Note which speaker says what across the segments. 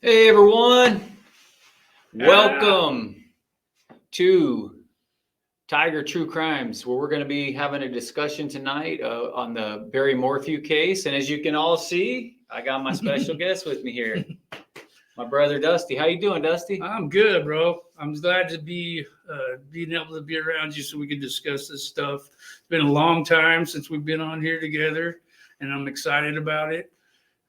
Speaker 1: Hey everyone,
Speaker 2: Ah,
Speaker 1: welcome to Tiger True Crimes, where we're going to be having a discussion tonight on the Morphew case. And as you can all see, I got my special guest with me here, my brother Dusty. How you doing, Dusty?
Speaker 2: I'm good, bro. I'm glad to be being able to be around you so we can discuss this stuff. It's been a long time since we've been on here together, and I'm excited about it.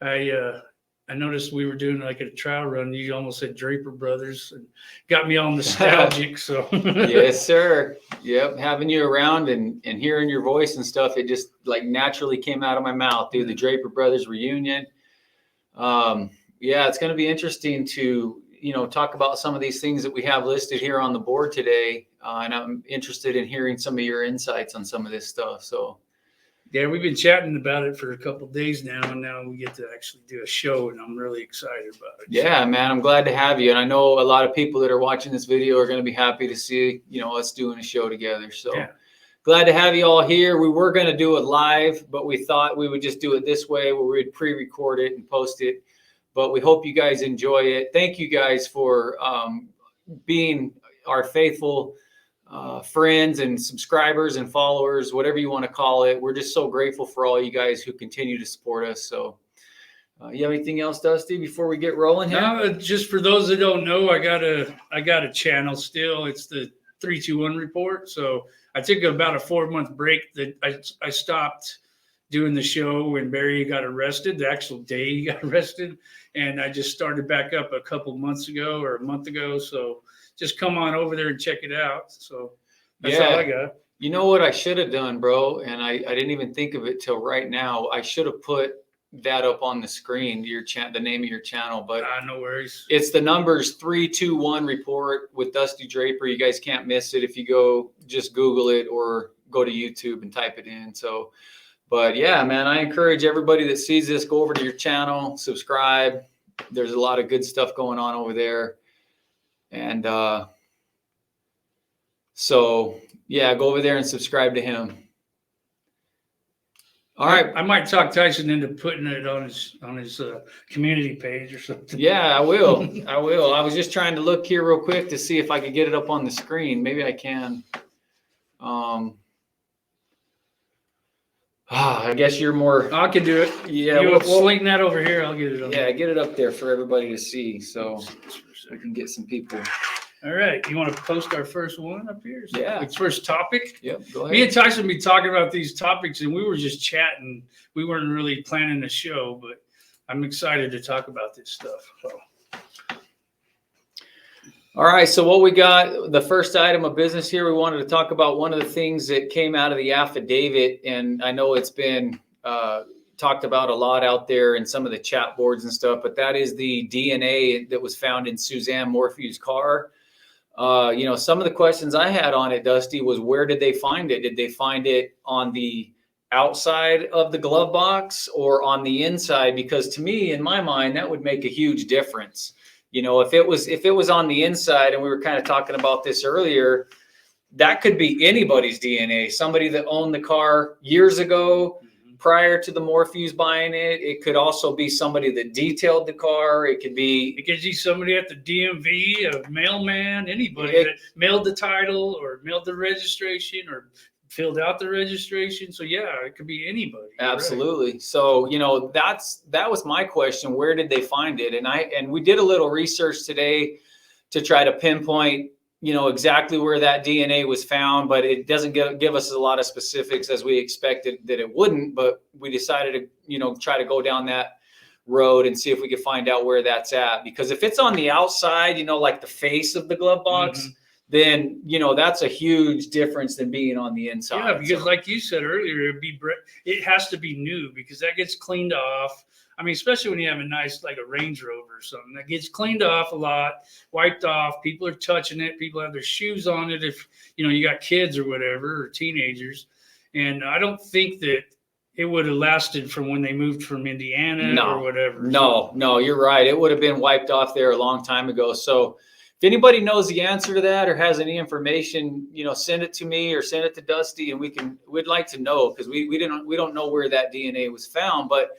Speaker 2: I uh, I noticed we were doing like a trial run. You almost said Draper Brothers, and got me all nostalgic. So
Speaker 1: Yes, sir. Yep, having you around and hearing your voice and stuff, it just like naturally came out of my mouth, dude. The Draper Brothers reunion. Um, yeah, it's going to be interesting to talk about some of these things that we have listed here on the board today, and I'm interested in hearing some of your insights on some of this stuff. So
Speaker 2: yeah, we've been chatting about it for a couple of days now, and now we get to actually do a show, and I'm really excited about it.
Speaker 1: yeah, man, I'm glad to have you, and I know a lot of people that are watching this video are going to be happy to see us doing a show together. So.
Speaker 2: Yeah.
Speaker 1: Glad to have you all here. We were going to do it live, but we thought we would just do it this way where we'd pre-record it and post it. But we hope you guys enjoy it. Thank you guys for being our faithful friends and subscribers and followers, whatever you want to call it. We're just so grateful for all you guys who continue to support us. So you have anything else, Dusty, before we get rolling here?
Speaker 2: No, just for those that don't know, I got a channel still. It's the 321 report. So I took about a 4-month break that I stopped doing the show when Barry got arrested, the actual day he got arrested. And I just started back up a couple months ago or a month ago. So just come on over there and check it out. So that's all I got.
Speaker 1: You know what I should have done, bro? And I didn't even think of it till right now. I should have put that up on the screen, the name of your channel, but
Speaker 2: no worries.
Speaker 1: It's the numbers 321 report with Dusty Draper. You guys can't miss it if you go just Google it or go to YouTube and type it in. So, but yeah, man, I encourage everybody that sees this, go over to your channel, subscribe. There's a lot of good stuff going on over there. And so yeah, go over there and subscribe to him. All right.
Speaker 2: I might talk Tyson into putting it on his community page or something.
Speaker 1: Yeah, I will. I will. I was just trying to look here real quick to see if I could get it up on the screen. Maybe I can. I guess you're more.
Speaker 2: I can do it.
Speaker 1: Yeah,
Speaker 2: we'll sling that over here. I'll get it on.
Speaker 1: Yeah, get it up there for everybody to see, so we can get some people.
Speaker 2: All right, you want to post our first one up here?
Speaker 1: Yeah.
Speaker 2: Like first topic?
Speaker 1: Yep, go ahead.
Speaker 2: Me and Tyson be talking about these topics, and we were just chatting. We weren't really planning the show, but I'm excited to talk about this stuff. So.
Speaker 1: All right, so what we got, the first item of business here, we wanted to talk about one of the things that came out of the affidavit, and I know it's been talked about a lot out there in some of the chat boards and stuff, but that is the DNA that was found in Suzanne Morphew's car. Some of the questions I had on it, Dusty, was where did they find it? Did they find it on the outside of the glove box or on the inside? Because to me, in my mind, that would make a huge difference. If it was on the inside, and we were kind of talking about this earlier, that could be anybody's DNA. Somebody that owned the car years ago, prior to the Morphews buying it. It could also be somebody that detailed the car. It could be
Speaker 2: somebody at the DMV, a mailman, anybody that mailed the title or mailed the registration or filled out the registration. So yeah, it could be anybody.
Speaker 1: Absolutely. Right. So, that was my question. Where did they find it? And we did a little research today to try to pinpoint exactly where that DNA was found, but it doesn't give us a lot of specifics as we expected that it wouldn't. But we decided to, try to go down that road and see if we could find out where that's at. Because if it's on the outside, like the face of the glove box, then, that's a huge difference than being on the inside.
Speaker 2: Yeah, because like you said earlier, it has to be new because that gets cleaned off. I mean, especially when you have a nice, like a Range Rover or something that gets cleaned off a lot, wiped off. People are touching it. People have their shoes on it. If, you got kids or whatever, or teenagers. And I don't think that it would have lasted from when they moved from Indiana or whatever.
Speaker 1: No, you're right. It would have been wiped off there a long time ago. So if anybody knows the answer to that or has any information, send it to me or send it to Dusty, and we'd like to know, because we don't know where that DNA was found. But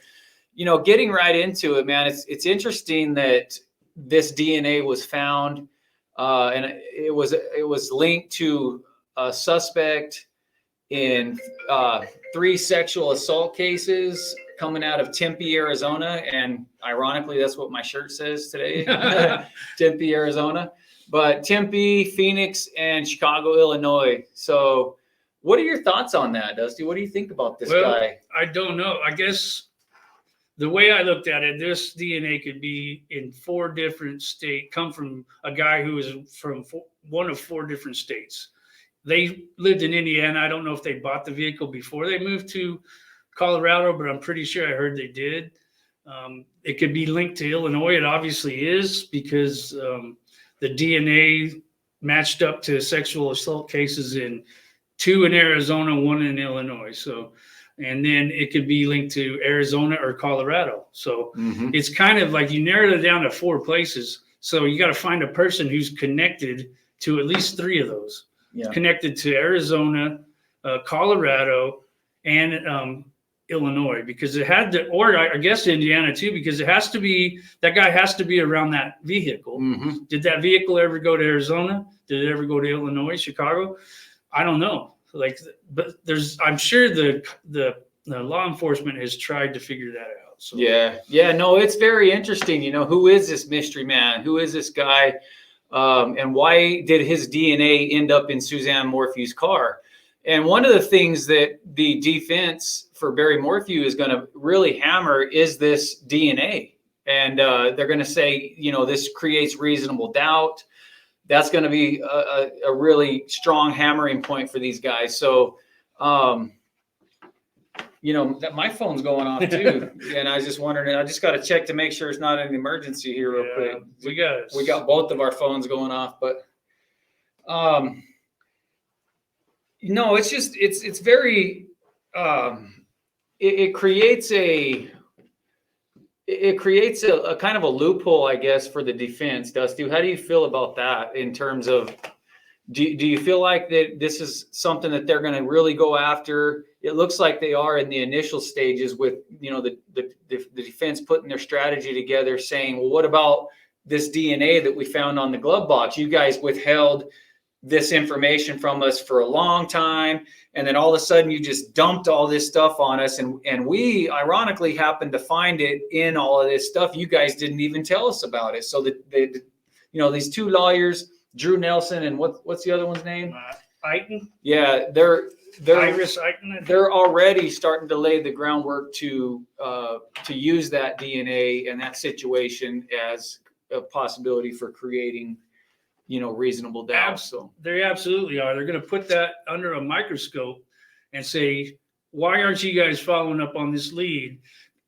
Speaker 1: getting right into it, man, it's interesting that this DNA was found, and it was linked to a suspect in 3 sexual assault cases coming out of Tempe, Arizona. And ironically, that's what my shirt says today, Tempe, Arizona. But Tempe, Phoenix, and Chicago, Illinois. So what are your thoughts on that, Dusty? What do you think about this guy?
Speaker 2: I don't know. I guess the way I looked at it, this DNA could be in 4 different states, come from a guy who is from one of 4 different states. They lived in Indiana. I don't know if they bought the vehicle before they moved to Colorado, but I'm pretty sure I heard they did. It could be linked to Illinois. It obviously is, because the DNA matched up to sexual assault cases in 2 in Arizona, 1 in Illinois. So, and then it could be linked to Arizona or Colorado. So it's kind of like you narrowed it down to 4 places. So you got to find a person who's connected to at least 3 of those. Yeah. Connected to Arizona, Colorado, and Illinois, because it had to, or I guess Indiana too, because it has to be, that guy has to be around that vehicle. Did that vehicle ever go to Arizona? Did it ever go to Illinois, Chicago? I don't know. Like, but I'm sure the law enforcement has tried to figure that out. So. Yeah, no, it's very interesting. You know, who is this mystery man? Who is this guy? And why did his DNA end up in Suzanne Morphew's car? And one of the things that the defense for Barry Morphew is going to really hammer is this DNA. And they're going to say, you know, this creates reasonable doubt. That's going to be a really strong hammering point for these guys. So, you know, that my phone's going off too. And I was just wondering, I just got to check to make sure it's not an emergency here real quick. We got both of our phones going off, but no, it's just, it's very, it creates a kind of a loophole, I guess, for the defense. Dusty, how do you feel about that in terms of, do you feel like that this is something that they're going to really go after? It looks like they are in the initial stages with, you know, the defense putting their strategy together, saying, well, what about this DNA that we found on the glove box? You guys withheld this information from us for a long time, and then all of a sudden you just dumped all this stuff on us, and we ironically happened to find it in all of this stuff. You guys didn't even tell us about it. So that you know, these 2 lawyers, Drew Nelson and what's the other one's name? Eichen.
Speaker 1: Yeah, they're
Speaker 2: Iris Eichen.
Speaker 1: They're already starting to lay the groundwork to use that DNA and that situation as a possibility for creating, you know, reasonable doubt. So
Speaker 2: they absolutely are. They're going to put that under a microscope and say, why aren't you guys following up on this lead?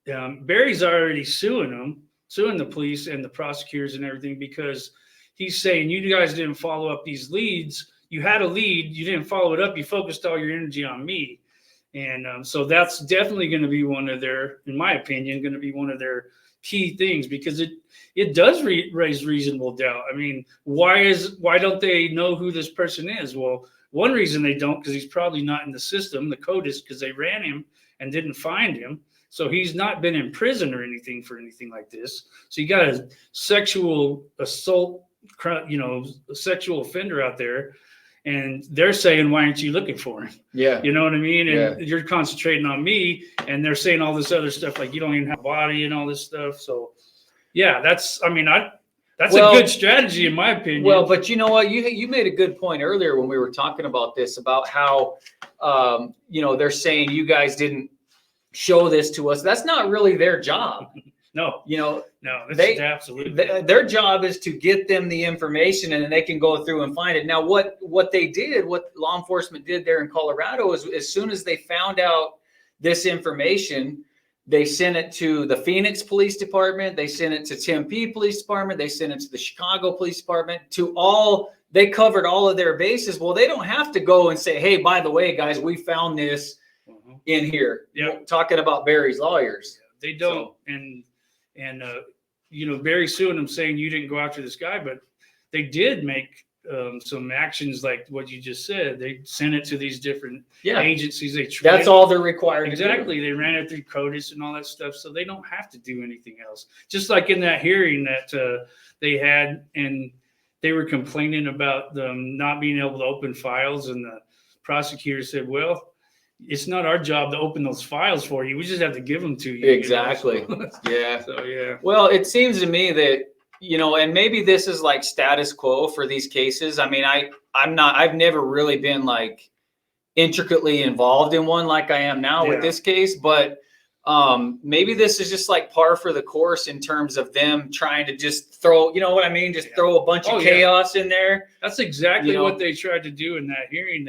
Speaker 2: Barry's already suing the police and the prosecutors and everything, because he's saying, you guys didn't follow up these leads. You had a lead, you didn't follow it up. You focused all your energy on me. And so that's definitely going to be one of their, in my opinion, going to be one of their key things, because it does raise reasonable doubt. I mean, why don't they know who this person is? Well, one reason they don't, because he's probably not in the system, the CODIS, because they ran him and didn't find him. So he's not been in prison or anything for anything like this. So you got a sexual assault, you know, a sexual offender out there, and they're saying, why aren't you looking for him? Yeah. You know what I mean? And you're concentrating on me, and they're saying all this other stuff, like you don't even have a body and all this stuff. So yeah, that's a good strategy in my opinion.
Speaker 1: Well, but you know what? You made a good point earlier when we were talking about this, about how, you know, they're saying you guys didn't show this to us. That's not really their job.
Speaker 2: No,
Speaker 1: you know,
Speaker 2: absolutely
Speaker 1: their job is to get them the information, and then they can go through and find it. Now, what law enforcement did there in Colorado is, as soon as they found out this information, they sent it to the Phoenix Police Department, they sent it to Tempe Police Department, they sent it to the Chicago Police Department, they covered all of their bases. Well, they don't have to go and say, hey, by the way, guys, we found this in here. Yeah, talking about Barry's lawyers.
Speaker 2: They don't. So, and you know, Barry suing them, saying you didn't go after this guy, but they did make some actions like what you just said. They sent it to these different
Speaker 1: Yeah.
Speaker 2: agencies.
Speaker 1: That's all they're required
Speaker 2: exactly.
Speaker 1: to do.
Speaker 2: They ran it through CODIS and all that stuff, so they don't have to do anything else. Just like in that hearing that they had, and they were complaining about them not being able to open files, and the prosecutor said, "Well, it's not our job to open those files for you. We just have to give them to you."
Speaker 1: Exactly.
Speaker 2: You know?
Speaker 1: Yeah.
Speaker 2: So yeah.
Speaker 1: Well, it seems to me that, you know, and maybe this is like status quo for these cases. I mean, I've never really been like intricately involved in one like I am now with this case, but maybe this is just like par for the course in terms of them trying to just throw, you know what I mean? Just throw a bunch of chaos in there.
Speaker 2: That's exactly what they tried to do in that hearing.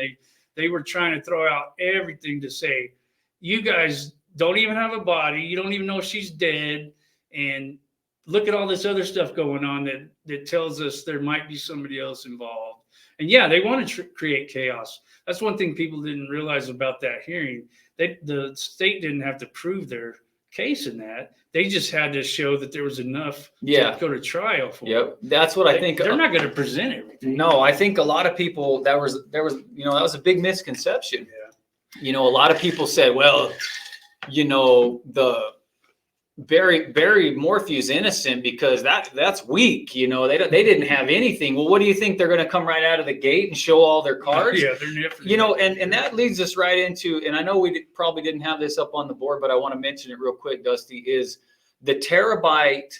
Speaker 2: They were trying to throw out everything to say, you guys don't even have a body. You don't even know if she's dead. And look at all this other stuff going on that tells us there might be somebody else involved. And yeah, they want to create chaos. That's one thing people didn't realize about that hearing. The state didn't have to prove their case in that. They just had to show that there was enough to go to trial for.
Speaker 1: Yep. That's what I think.
Speaker 2: They're not going to present everything.
Speaker 1: No, I think a lot of people, there was, you know, that was a big misconception. Yeah. You know, a lot of people said, well, you know, Barry Morphew's innocent because that's weak. You know, they didn't have anything. Well, what do you think? They're going to come right out of the gate and show all their cards?
Speaker 2: Yeah, they're different.
Speaker 1: You know, and that leads us right into, and I know we probably didn't have this up on the board, but I want to mention it real quick, Dusty, is the terabyte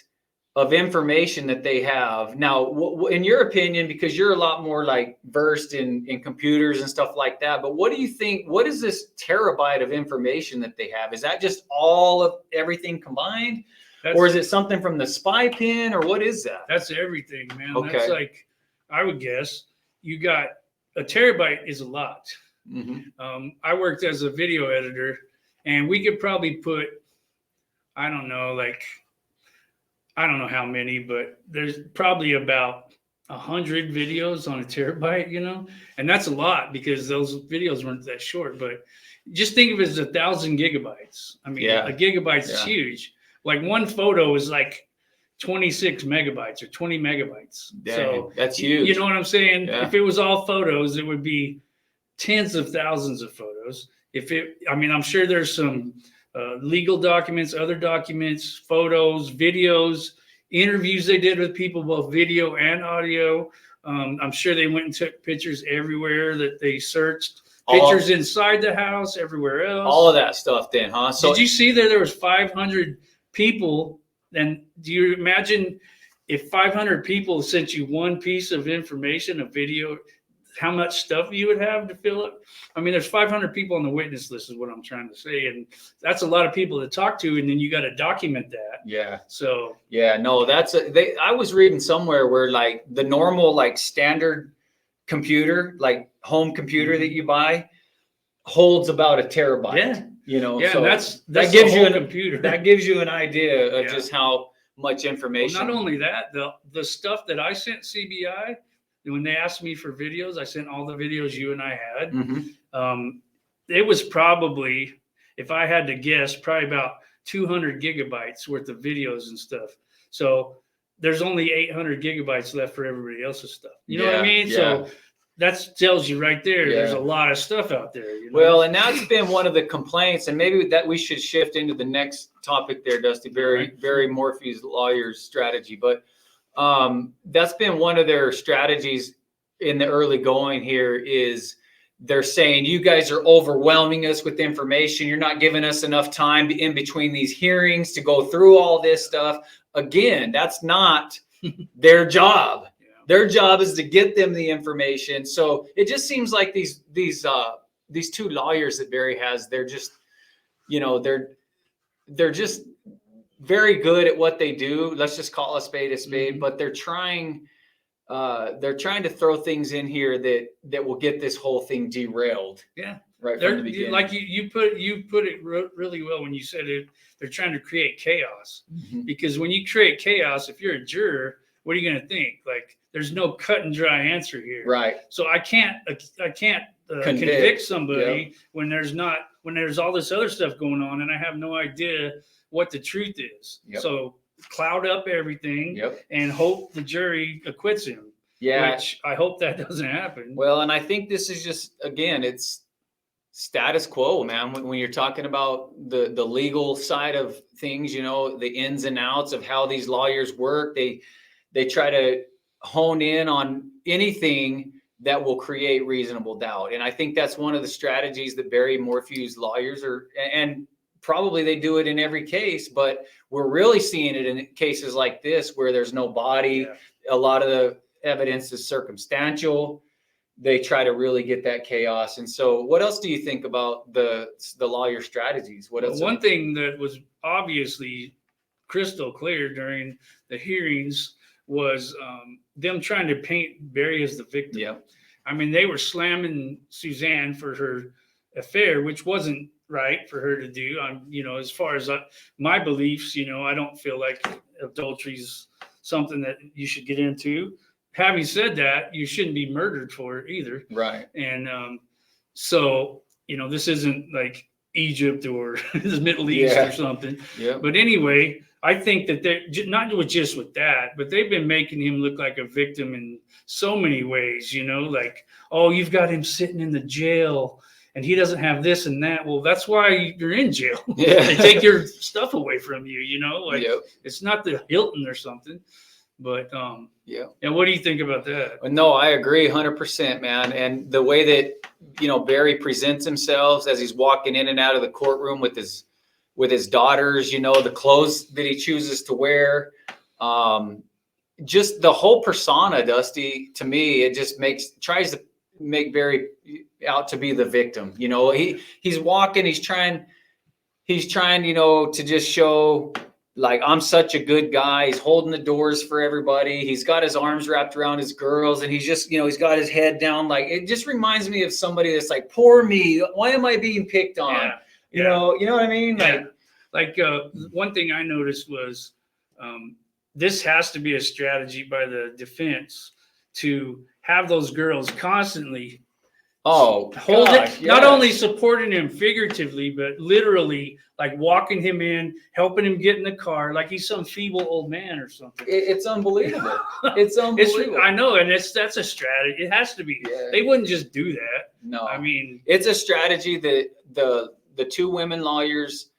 Speaker 1: of information that they have. Now, in your opinion, because you're a lot more like versed in computers and stuff like that, but what do you think, what is this terabyte of information that they have? Is that just all of everything combined? Or is it something from the spy pin, or what is that?
Speaker 2: That's everything, man.
Speaker 1: Okay.
Speaker 2: That's like, I would guess you got a terabyte is a lot.
Speaker 1: Mm-hmm.
Speaker 2: I worked as a video editor, and we could probably put, I don't know, like, I don't know how many, but there's probably about 100 videos on a terabyte, you know, and that's a lot because those videos weren't that short. But just think of it as 1,000 gigabytes. I mean, a gigabyte is huge. Like one photo is like 26 megabytes or 20 megabytes.
Speaker 1: Dang,
Speaker 2: so
Speaker 1: that's huge.
Speaker 2: You know what I'm saying?
Speaker 1: Yeah.
Speaker 2: If it was all photos, it would be tens of thousands of photos. I mean, I'm sure there's some legal documents, other documents, photos, videos, interviews they did with people, both video and audio. I'm sure they went and took pictures everywhere that they searched. Pictures inside the house, everywhere else.
Speaker 1: All of that stuff then, huh? So
Speaker 2: did you see there was 500 people? And do you imagine if 500 people sent you one piece of information, a video, how much stuff you would have to fill it? I mean, there's 500 people on the witness list is what I'm trying to say. And that's a lot of people to talk to. And then you got to document that.
Speaker 1: Yeah.
Speaker 2: So.
Speaker 1: Yeah, no, I was reading somewhere where like the normal, like standard computer, like home computer that you buy holds about a terabyte.
Speaker 2: Yeah.
Speaker 1: You know,
Speaker 2: yeah,
Speaker 1: so
Speaker 2: that's
Speaker 1: that gives you
Speaker 2: a computer.
Speaker 1: That gives you an idea of just how much information.
Speaker 2: Well, not only that, the stuff that I sent CBI, when they asked me for videos, I sent all the videos you and I had.
Speaker 1: Mm-hmm.
Speaker 2: It was probably, if I had to guess, probably about 200 gigabytes worth of videos and stuff. So there's only 800 gigabytes left for everybody else's stuff. You know what I mean?
Speaker 1: Yeah.
Speaker 2: So that tells you right there, there's a lot of stuff out there. You know?
Speaker 1: Well, and that's been one of the complaints, and maybe that we should shift into the next topic there, Dusty, Barry Morphew's lawyer's strategy. But that's been one of their strategies in the early going here is they're saying, you guys are overwhelming us with information. You're not giving us enough time in between these hearings to go through all this stuff. Again, that's not their job. Their job is to get them the information. So it just seems like these two lawyers that Barry has, they're just, you know, they're just very good at what they do. Let's just call a spade,
Speaker 2: Mm-hmm.
Speaker 1: but they're trying to throw things in here that will get this whole thing derailed.
Speaker 2: Yeah.
Speaker 1: Right from the beginning.
Speaker 2: Like you put it really well when you said it. They're trying to create chaos, because when you create chaos, if you're a juror, what are you going to think? Like, there's no cut and dry answer here.
Speaker 1: Right.
Speaker 2: So I can't convict somebody when there's all this other stuff going on, and I have no idea what the truth is. So cloud up everything and hope the jury acquits him.
Speaker 1: Yeah.
Speaker 2: which I hope that doesn't happen.
Speaker 1: Well, and I think this is just, again, it's status quo, man. When you're talking about the legal side of things, you know, the ins and outs of how these lawyers work, they try to hone in on anything that will create reasonable doubt. And I think that's one of the strategies that Barry Morphew's lawyers are, and probably they do it in every case, but we're really seeing it in cases like this where there's no body.
Speaker 2: Yeah.
Speaker 1: A lot of the evidence is circumstantial. They try to really get that chaos. And so what else do you think about the lawyer strategies? What else?
Speaker 2: One thing that was obviously crystal clear during the hearings was them trying to paint Barry as the victim.
Speaker 1: Yeah.
Speaker 2: I mean, they were slamming Suzanne for her affair, which wasn't right for her to do. You know, as far as my beliefs, you know, I don't feel like adultery is something that you should get into. Having said that, you shouldn't be murdered for it either.
Speaker 1: Right.
Speaker 2: And so, you know, this isn't like Egypt or the Middle East or something.
Speaker 1: Yeah.
Speaker 2: But anyway, I think that they're not just with that, but they've been making him look like a victim in so many ways, you know, like, oh, you've got him sitting in the jail and he doesn't have this and that. Well, that's why you're in jail.
Speaker 1: Yeah.
Speaker 2: They take your stuff away from you, you know, like
Speaker 1: Yep.
Speaker 2: it's not the Hilton or something. But
Speaker 1: yeah.
Speaker 2: And what do you think about that?
Speaker 1: No, I agree 100%, man. And the way that, you know, Barry presents himself as he's walking in and out of the courtroom with his daughters, you know, the clothes that he chooses to wear, just the whole persona, Dusty, to me, it just tries to make Barry out to be the victim. You know, he's walking, he's trying, you know, to just show, like, I'm such a good guy. He's holding the doors for everybody. He's got his arms wrapped around his girls, and he's just, you know, he's got his head down. Like, it just reminds me of somebody that's like, poor me. Why am I being picked on?
Speaker 2: Yeah.
Speaker 1: You know what I mean?
Speaker 2: Yeah. Like one thing I noticed was this has to be a strategy by the defense to have those girls constantly hold it, not only supporting him figuratively, but literally, like walking him in, helping him get in the car, like he's some feeble old man or something.
Speaker 1: It's unbelievable. It's unbelievable.
Speaker 2: I know, and that's a strategy. It has to be.
Speaker 1: Yeah.
Speaker 2: They wouldn't just do that.
Speaker 1: No,
Speaker 2: I mean,
Speaker 1: it's a strategy that the two women lawyers,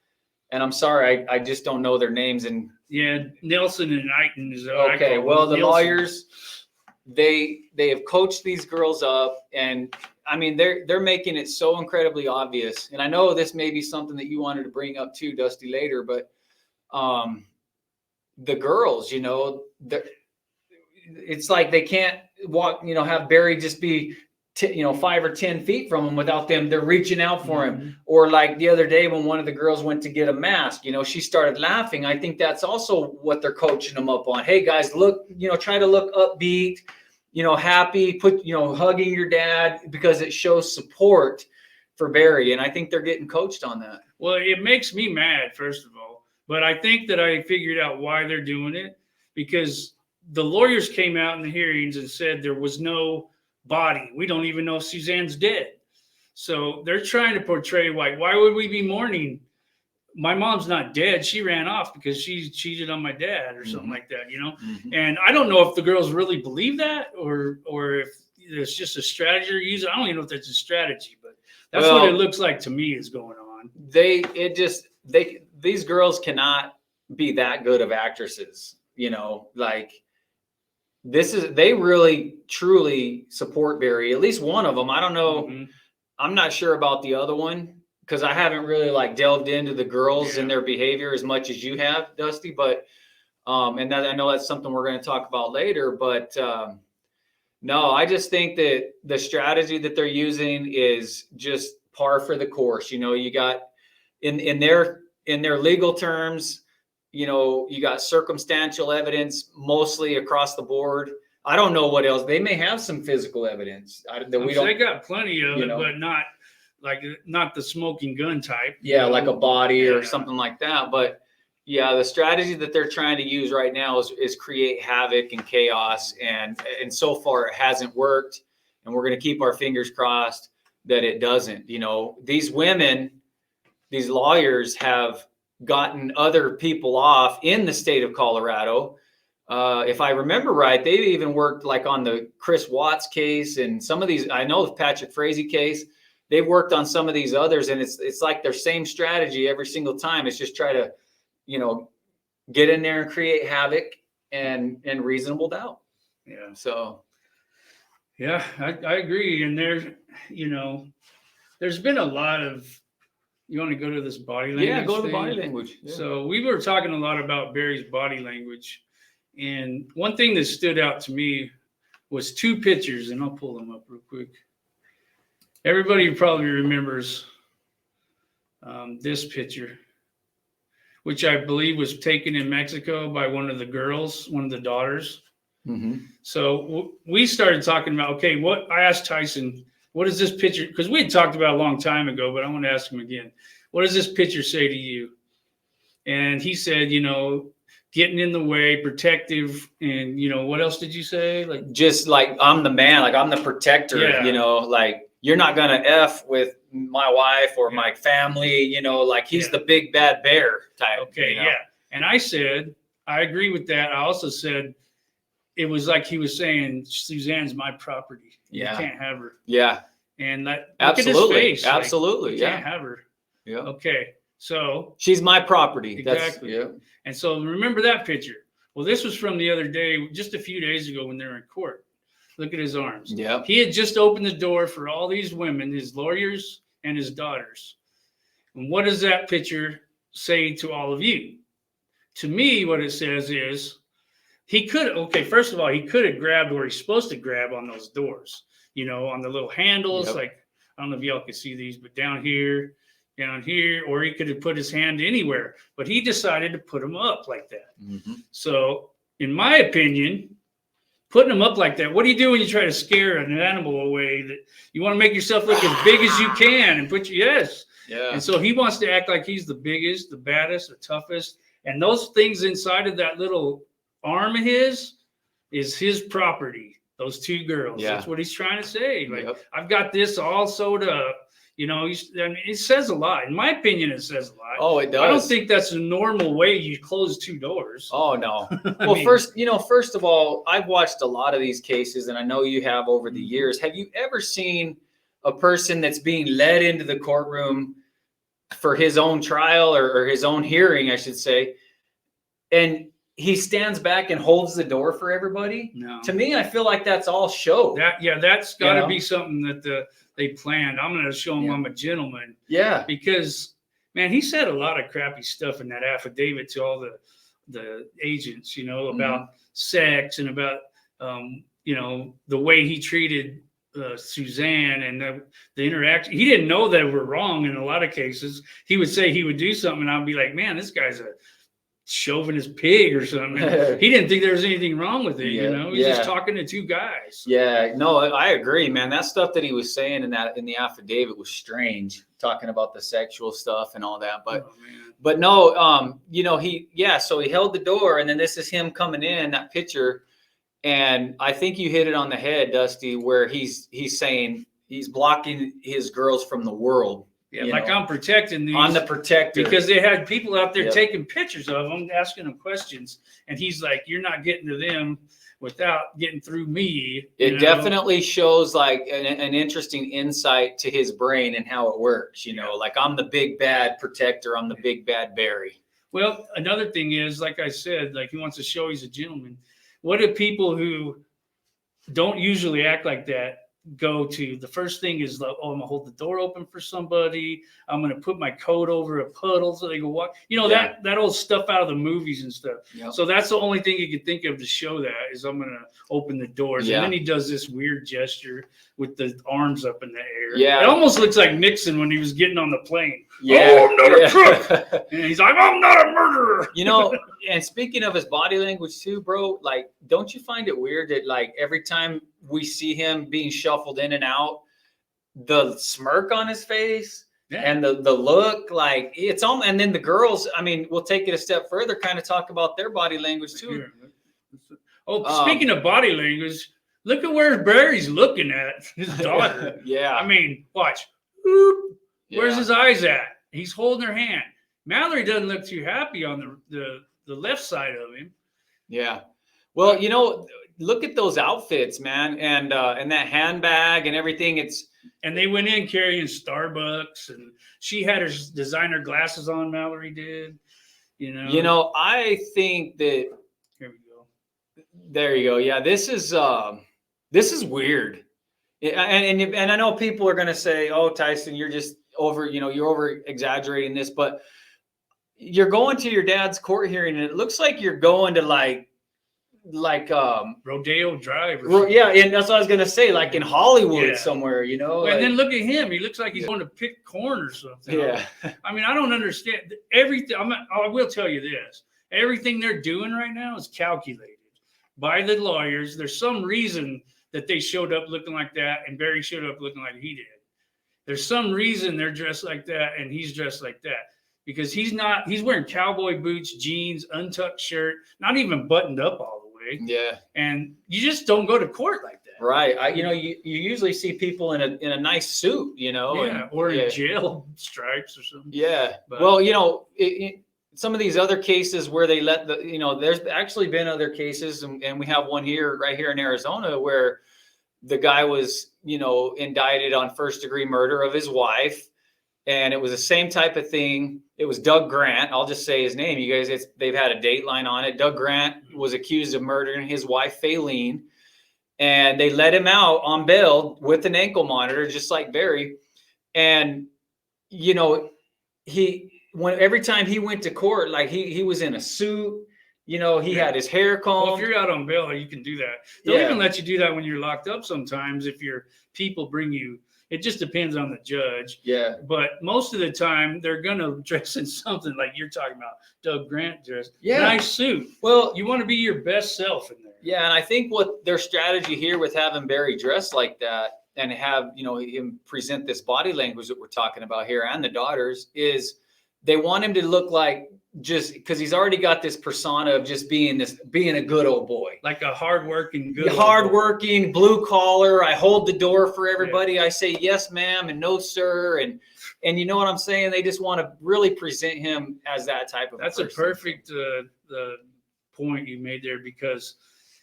Speaker 1: and I'm sorry, I just don't know their names. And
Speaker 2: yeah, Nelson and Knighton is
Speaker 1: okay. Well, the
Speaker 2: Nielsen.
Speaker 1: lawyers, they have coached these girls up, and I mean, they're making it so incredibly obvious. And I know this may be something that you wanted to bring up too, Dusty, later, but the girls, you know, it's like they can't walk, you know, have Barry just be 5 or 10 feet from him without them. They're reaching out for him. Or like the other day when one of the girls went to get a mask, you know, she started laughing. I think that's also what they're coaching them up on. Hey guys, look, you know, try to look upbeat, you know, happy, hugging your dad, because it shows support for Barry. And I think they're getting coached on that.
Speaker 2: Well, it makes me mad, first of all, but I think that I figured out why they're doing it, because the lawyers came out in the hearings and said there was no body. We don't even know if Suzanne's dead. So they're trying to portray, like, why would we be mourning? My mom's not dead. She ran off because she cheated on my dad or something like that, you know? And I don't know if the girls really believe that or if it's just a strategy they're using. I don't even know if that's a strategy, but that's what it looks like to me is going on.
Speaker 1: These girls cannot be that good of actresses, you know, like they really truly support Barry, at least one of them. I don't know. I'm not sure about the other one, because I haven't really like delved into the girls and their behavior as much as you have, Dusty. But and that, I know that's something we're going to talk about later. But no, I just think that the strategy that they're using is just par for the course. You know, you got in their legal terms, you know, you got circumstantial evidence mostly across the board. I don't know what else. They may have some physical evidence that we don't.
Speaker 2: They got plenty of it, but not the smoking gun type.
Speaker 1: Yeah, like a body or something like that. But yeah, the strategy that they're trying to use right now is create havoc and chaos. And so far it hasn't worked. And we're going to keep our fingers crossed that it doesn't. You know, these women, these lawyers have gotten other people off in the state of Colorado. If I remember right, they even worked like on the Chris Watts case and some of these. I know the Patrick Frazee case. They've worked on some of these others, and it's like their same strategy every single time. It's just try to, get in there and create havoc and reasonable doubt.
Speaker 2: Yeah.
Speaker 1: So.
Speaker 2: Yeah, I agree. And there's been a lot of. You want to go to this body language?
Speaker 1: Yeah, go to the
Speaker 2: thing?
Speaker 1: body language. Yeah.
Speaker 2: So we were talking a lot about Barry's body language. And one thing that stood out to me was 2 pictures, and I'll pull them up real quick. Everybody probably remembers this picture, which I believe was taken in Mexico by one of the girls, one of the daughters.
Speaker 1: Mm-hmm.
Speaker 2: So we started talking about, okay, I asked Tyson, what does this picture, because we had talked about it a long time ago, but I want to ask him again, what does this picture say to you? And he said, getting in the way, protective, and what else did you say? Like,
Speaker 1: just like I'm the man, like I'm the protector.
Speaker 2: Yeah.
Speaker 1: Like you're not gonna F with my wife or my family. Like he's the big bad bear type.
Speaker 2: Okay, yeah. And I said I agree with that. I also said it was like he was saying Suzanne's my property.
Speaker 1: Yeah.
Speaker 2: You can't have her.
Speaker 1: Yeah.
Speaker 2: And that
Speaker 1: absolutely,
Speaker 2: look at his face.
Speaker 1: Absolutely,
Speaker 2: you can't have her.
Speaker 1: Yeah.
Speaker 2: Okay. So
Speaker 1: she's my property.
Speaker 2: Exactly.
Speaker 1: Yeah.
Speaker 2: And so remember that picture. Well, this was from the other day, just a few days ago when they were in court. Look at his arms.
Speaker 1: Yeah.
Speaker 2: He had just opened the door for all these women, his lawyers and his daughters. And what does that picture say to all of you? To me, what it says is first of all, he could have grabbed where he's supposed to grab on those doors, on the little handles.
Speaker 1: Yep.
Speaker 2: Like, I don't know if y'all can see these, but down here, or he could have put his hand anywhere, but he decided to put them up like that.
Speaker 1: Mm-hmm.
Speaker 2: So in my opinion, putting them up like that, what do you do when you try to scare an animal away? That you want to make yourself look as big as you can and yes.
Speaker 1: Yeah.
Speaker 2: And so he wants to act like he's the biggest, the baddest, the toughest. And those things inside of that little arm of his is his property. Those 2 girls.
Speaker 1: Yeah.
Speaker 2: That's what he's trying to say. Like,
Speaker 1: Yep.
Speaker 2: I've got this all sewed up. It says a lot. In my opinion, it says a lot.
Speaker 1: Oh, it does.
Speaker 2: I don't think that's a normal way you close 2 doors.
Speaker 1: Oh, no. Well, first of all, I've watched a lot of these cases, and I know you have over the years. Have you ever seen a person that's being led into the courtroom for his own trial or his own hearing, I should say, and he stands back and holds the door for everybody?
Speaker 2: No.
Speaker 1: To me, I feel like that's all show.
Speaker 2: That's got to be something that they planned. I'm going to show him I'm a gentleman.
Speaker 1: Yeah.
Speaker 2: Because, man, he said a lot of crappy stuff in that affidavit to all the agents, about sex and about, the way he treated Suzanne and the interaction. He didn't know that we're wrong in a lot of cases. He would say he would do something, and I'd be like, man, this guy's a chauvinist pig or something. He didn't think there was anything wrong with it. He's just talking to 2 guys.
Speaker 1: Yeah, no, I agree, man. That stuff that he was saying in the affidavit was strange, talking about the sexual stuff and all that. But no, so he held the door, and then this is him coming in, that picture, and I think you hit it on the head, Dusty, where he's saying he's blocking his girls from the world.
Speaker 2: Yeah, I'm protecting these.
Speaker 1: I'm the protector.
Speaker 2: Because they had people out there taking pictures of them, asking them questions. And he's like, you're not getting to them without getting through me.
Speaker 1: It definitely shows like an interesting insight to his brain and how it works. Like I'm the big bad protector. I'm the big bad Barry.
Speaker 2: Well, another thing is, like I said, like he wants to show he's a gentleman. What do people who don't usually act like that go to? The first thing is like, I'm gonna hold the door open for somebody. I'm gonna put my coat over a puddle so they go walk. That old stuff out of the movies and stuff. Yep. So that's the only thing you can think of to show that is I'm gonna open the doors. Yeah. And then he does this weird gesture with the arms up in the air.
Speaker 1: Yeah.
Speaker 2: It almost looks like Nixon when he was getting on the plane.
Speaker 1: Yeah.
Speaker 2: Oh, I'm not a crook. And he's like, I'm not a murderer.
Speaker 1: And speaking of his body language too, bro, like, don't you find it weird that like every time we see him being shuffled in and out, the smirk on his face and the look, like it's all, and then the girls, I mean, we'll take it a step further, kind of talk about their body language too.
Speaker 2: Oh, speaking of body language, look at where Barry's looking at his daughter.
Speaker 1: Yeah.
Speaker 2: I mean, watch. Boop. Where's his eyes at? He's holding her hand. Mallory doesn't look too happy on the left side of him.
Speaker 1: Yeah. Well, look at those outfits, man, and that handbag and everything.
Speaker 2: And they went in carrying Starbucks, and she had her designer glasses on. Mallory did,
Speaker 1: I think that.
Speaker 2: Here we go.
Speaker 1: There you go. Yeah, this is weird. Yeah, and I know people are going to say, "Oh, Tyson, you're just you're over exaggerating this," but you're going to your dad's court hearing, and it looks like you're going to like
Speaker 2: Rodeo Drive.
Speaker 1: Yeah, and that's what I was gonna say, like in Hollywood somewhere,
Speaker 2: Well, and then look at him; he looks like he's going to pick corn or something.
Speaker 1: Yeah,
Speaker 2: I mean, I don't understand everything. I will tell you this: everything they're doing right now is calculated by the lawyers. There's some reason that they showed up looking like that, and Barry showed up looking like he did. There's some reason they're dressed like that, and he's dressed like that. Because he's wearing cowboy boots, jeans, untucked shirt, not even buttoned up all the way.
Speaker 1: Yeah.
Speaker 2: And you just don't go to court like that.
Speaker 1: Right. You usually see people in a nice suit,
Speaker 2: Yeah, or in jail stripes or something.
Speaker 1: Yeah. But, well, some of these other cases where they let there's actually been other cases, and we have one right here in Arizona where the guy was, indicted on first-degree murder of his wife. And it was the same type of thing. It was Doug Grant. I'll just say his name. You guys, they've had a dateline on it. Doug Grant was accused of murdering his wife, Faylene. And they let him out on bail with an ankle monitor, just like Barry. And, every time he went to court, like he was in a suit. He had his hair combed.
Speaker 2: Well, if you're out on bail, you can do that. They'll even let you do that when you're locked up sometimes if your people bring you. It just depends on the judge.
Speaker 1: Yeah.
Speaker 2: But most of the time, they're going to dress in something like you're talking about, Doug Grant dress.
Speaker 1: Yeah.
Speaker 2: Nice suit.
Speaker 1: Well,
Speaker 2: you want to be your best self in there.
Speaker 1: Yeah, and I think what their strategy here with having Barry dressed like that and have, him present this body language that we're talking about here and the daughters is they want him to look like just because he's already got this persona of just being a good old boy,
Speaker 2: like a hardworking,
Speaker 1: blue collar. I hold the door for everybody. Yeah. I say yes, ma'am, and no, sir, and you know what I'm saying. They just want to really present him as that type of.
Speaker 2: That's
Speaker 1: person.
Speaker 2: A perfect the point you made there because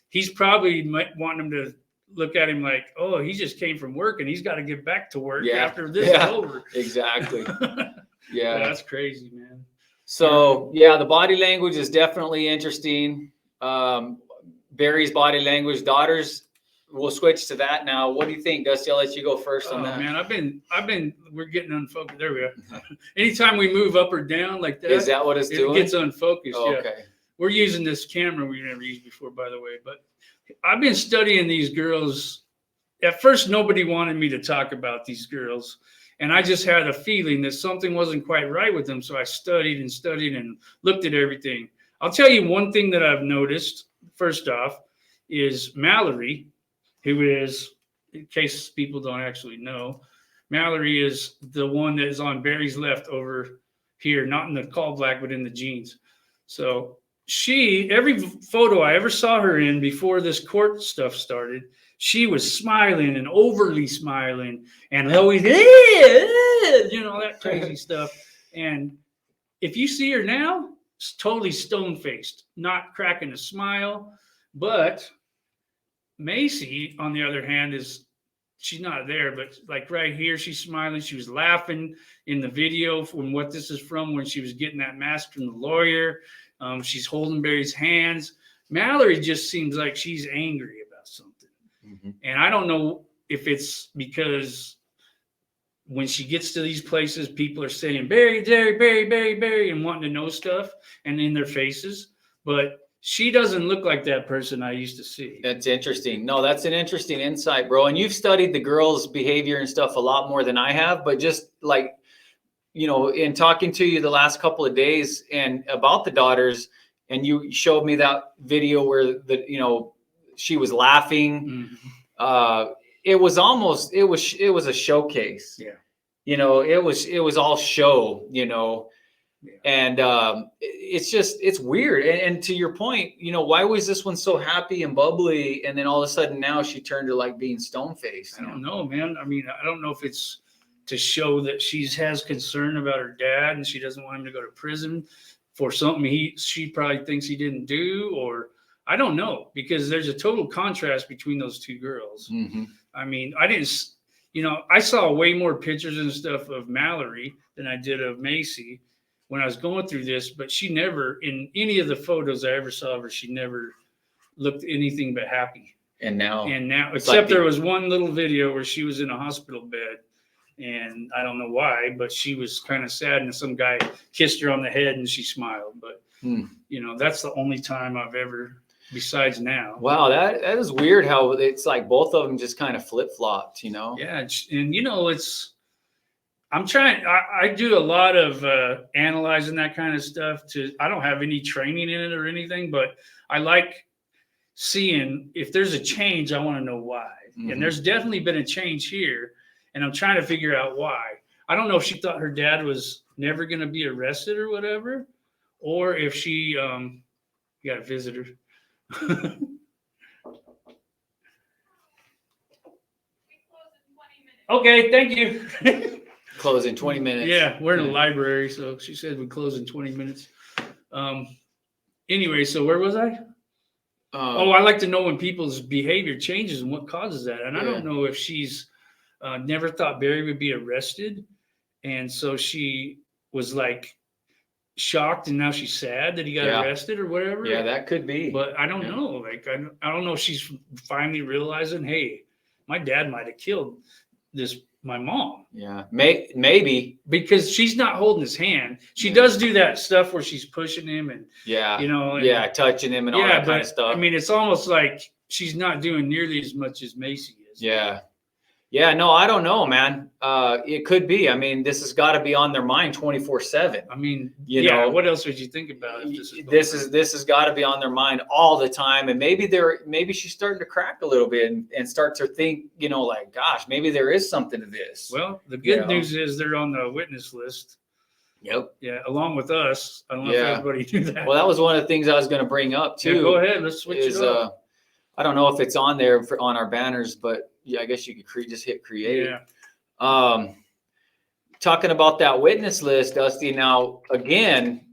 Speaker 2: he's probably wanting him to look at him like, oh, he just came from work and he's got to get back to work after this is over.
Speaker 1: Exactly. Yeah,
Speaker 2: that's crazy, man.
Speaker 1: So, the body language is definitely interesting. Barry's body language, daughters, we'll switch to that now. What do you think, Dusty? I'll let you go first on that.
Speaker 2: Man, we're getting unfocused. There we are. Anytime we move up or down like that.
Speaker 1: Is that what it's doing?
Speaker 2: It gets unfocused,
Speaker 1: Okay.
Speaker 2: We're using this camera we've never used before, by the way. But I've been studying these girls. At first, nobody wanted me to talk about these girls. And I just had a feeling that something wasn't quite right with them. So I studied and looked at everything. I'll tell you one thing that I've noticed, first off, is Mallory, who is, in case people don't actually know, Mallory is the one that is on Barry's left over here, not in the call black, but in the jeans. So every photo I ever saw her in before this court stuff started, she was smiling and overly smiling and always, all that crazy stuff. And if you see her now, it's totally stone-faced, not cracking a smile. But Macy, on the other hand, she's not there, but like right here, she's smiling. She was laughing in the video from what this is from when she was getting that mask from the lawyer. She's holding Barry's hands. Mallory just seems like she's angry about something. Mm-hmm. And I don't know if it's because when she gets to these places, people are saying, Barry, Barry, and wanting to know stuff and in their faces. But she doesn't look like that person I used to see.
Speaker 1: That's interesting. No, that's an interesting insight, bro. And you've studied the girls' behavior and stuff a lot more than I have. But just like, in talking to you the last couple of days and about the daughters, and you showed me that video where she was laughing. Mm-hmm. It was a showcase.
Speaker 2: Yeah.
Speaker 1: It was all show, Yeah. And it's weird. And to your point, why was this one so happy and bubbly? And then all of a sudden now she turned to like being stone-faced.
Speaker 2: I don't know, man. I mean, I don't know if it's to show that she has concern about her dad and she doesn't want him to go to prison for something she probably thinks he didn't do, or I don't know, because there's a total contrast between those two girls.
Speaker 1: Mm-hmm.
Speaker 2: I mean, I didn't, I saw way more pictures and stuff of Mallory than I did of Macy when I was going through this, but she never, in any of the photos I ever saw of her, she never looked anything but happy.
Speaker 1: And now,
Speaker 2: except like there was one little video where she was in a hospital bed, and I don't know why, but she was kind of sad, and some guy kissed her on the head and she smiled. But, that's the only time I've ever, besides now.
Speaker 1: Wow, that is weird how it's like both of them just kind of flip-flopped, Yeah,
Speaker 2: and I do a lot of analyzing that kind of stuff. I don't have any training in it or anything, but I like seeing if there's a change. I want to know why. Mm-hmm. And there's definitely been a change here, and I'm trying to figure out why. I don't know if she thought her dad was never going to be arrested or whatever, or if she got a visitor. Okay, thank you.
Speaker 1: Close in 20 minutes.
Speaker 2: Yeah, we're in a library, so she said we close in 20 minutes. Anyway, so where was I? I like to know when people's behavior changes and what causes that. And I don't know if she's never thought Barry would be arrested, and so she was like shocked, and now she's sad that he got arrested or whatever.
Speaker 1: Yeah, that could be.
Speaker 2: But I don't know. Like, I don't know if she's finally realizing, hey, my dad might have killed my mom.
Speaker 1: Yeah, maybe.
Speaker 2: Because she's not holding his hand. She does do that stuff where she's pushing him and,
Speaker 1: touching him and all that kind of stuff.
Speaker 2: I mean, it's almost like she's not doing nearly as much as Macy is.
Speaker 1: Yeah. Yeah, no, I don't know, man. It could be. I mean, this has got to be on their mind 24/7.
Speaker 2: I mean, you know, what else would you think about if
Speaker 1: this has got to be on their mind all the time. And maybe she's starting to crack a little bit and start to think, like, gosh, maybe there is something to this.
Speaker 2: Well, the good news is they're on the witness list.
Speaker 1: Yep.
Speaker 2: Yeah, along with us. I don't know if everybody knew that.
Speaker 1: Well, that was one of the things I was going to bring up too.
Speaker 2: Yeah, go ahead. Let's switch it up.
Speaker 1: I don't know if it's on there on our banners, but I guess you could just hit create.
Speaker 2: Yeah.
Speaker 1: Talking about that witness list, Dusty. Now, again,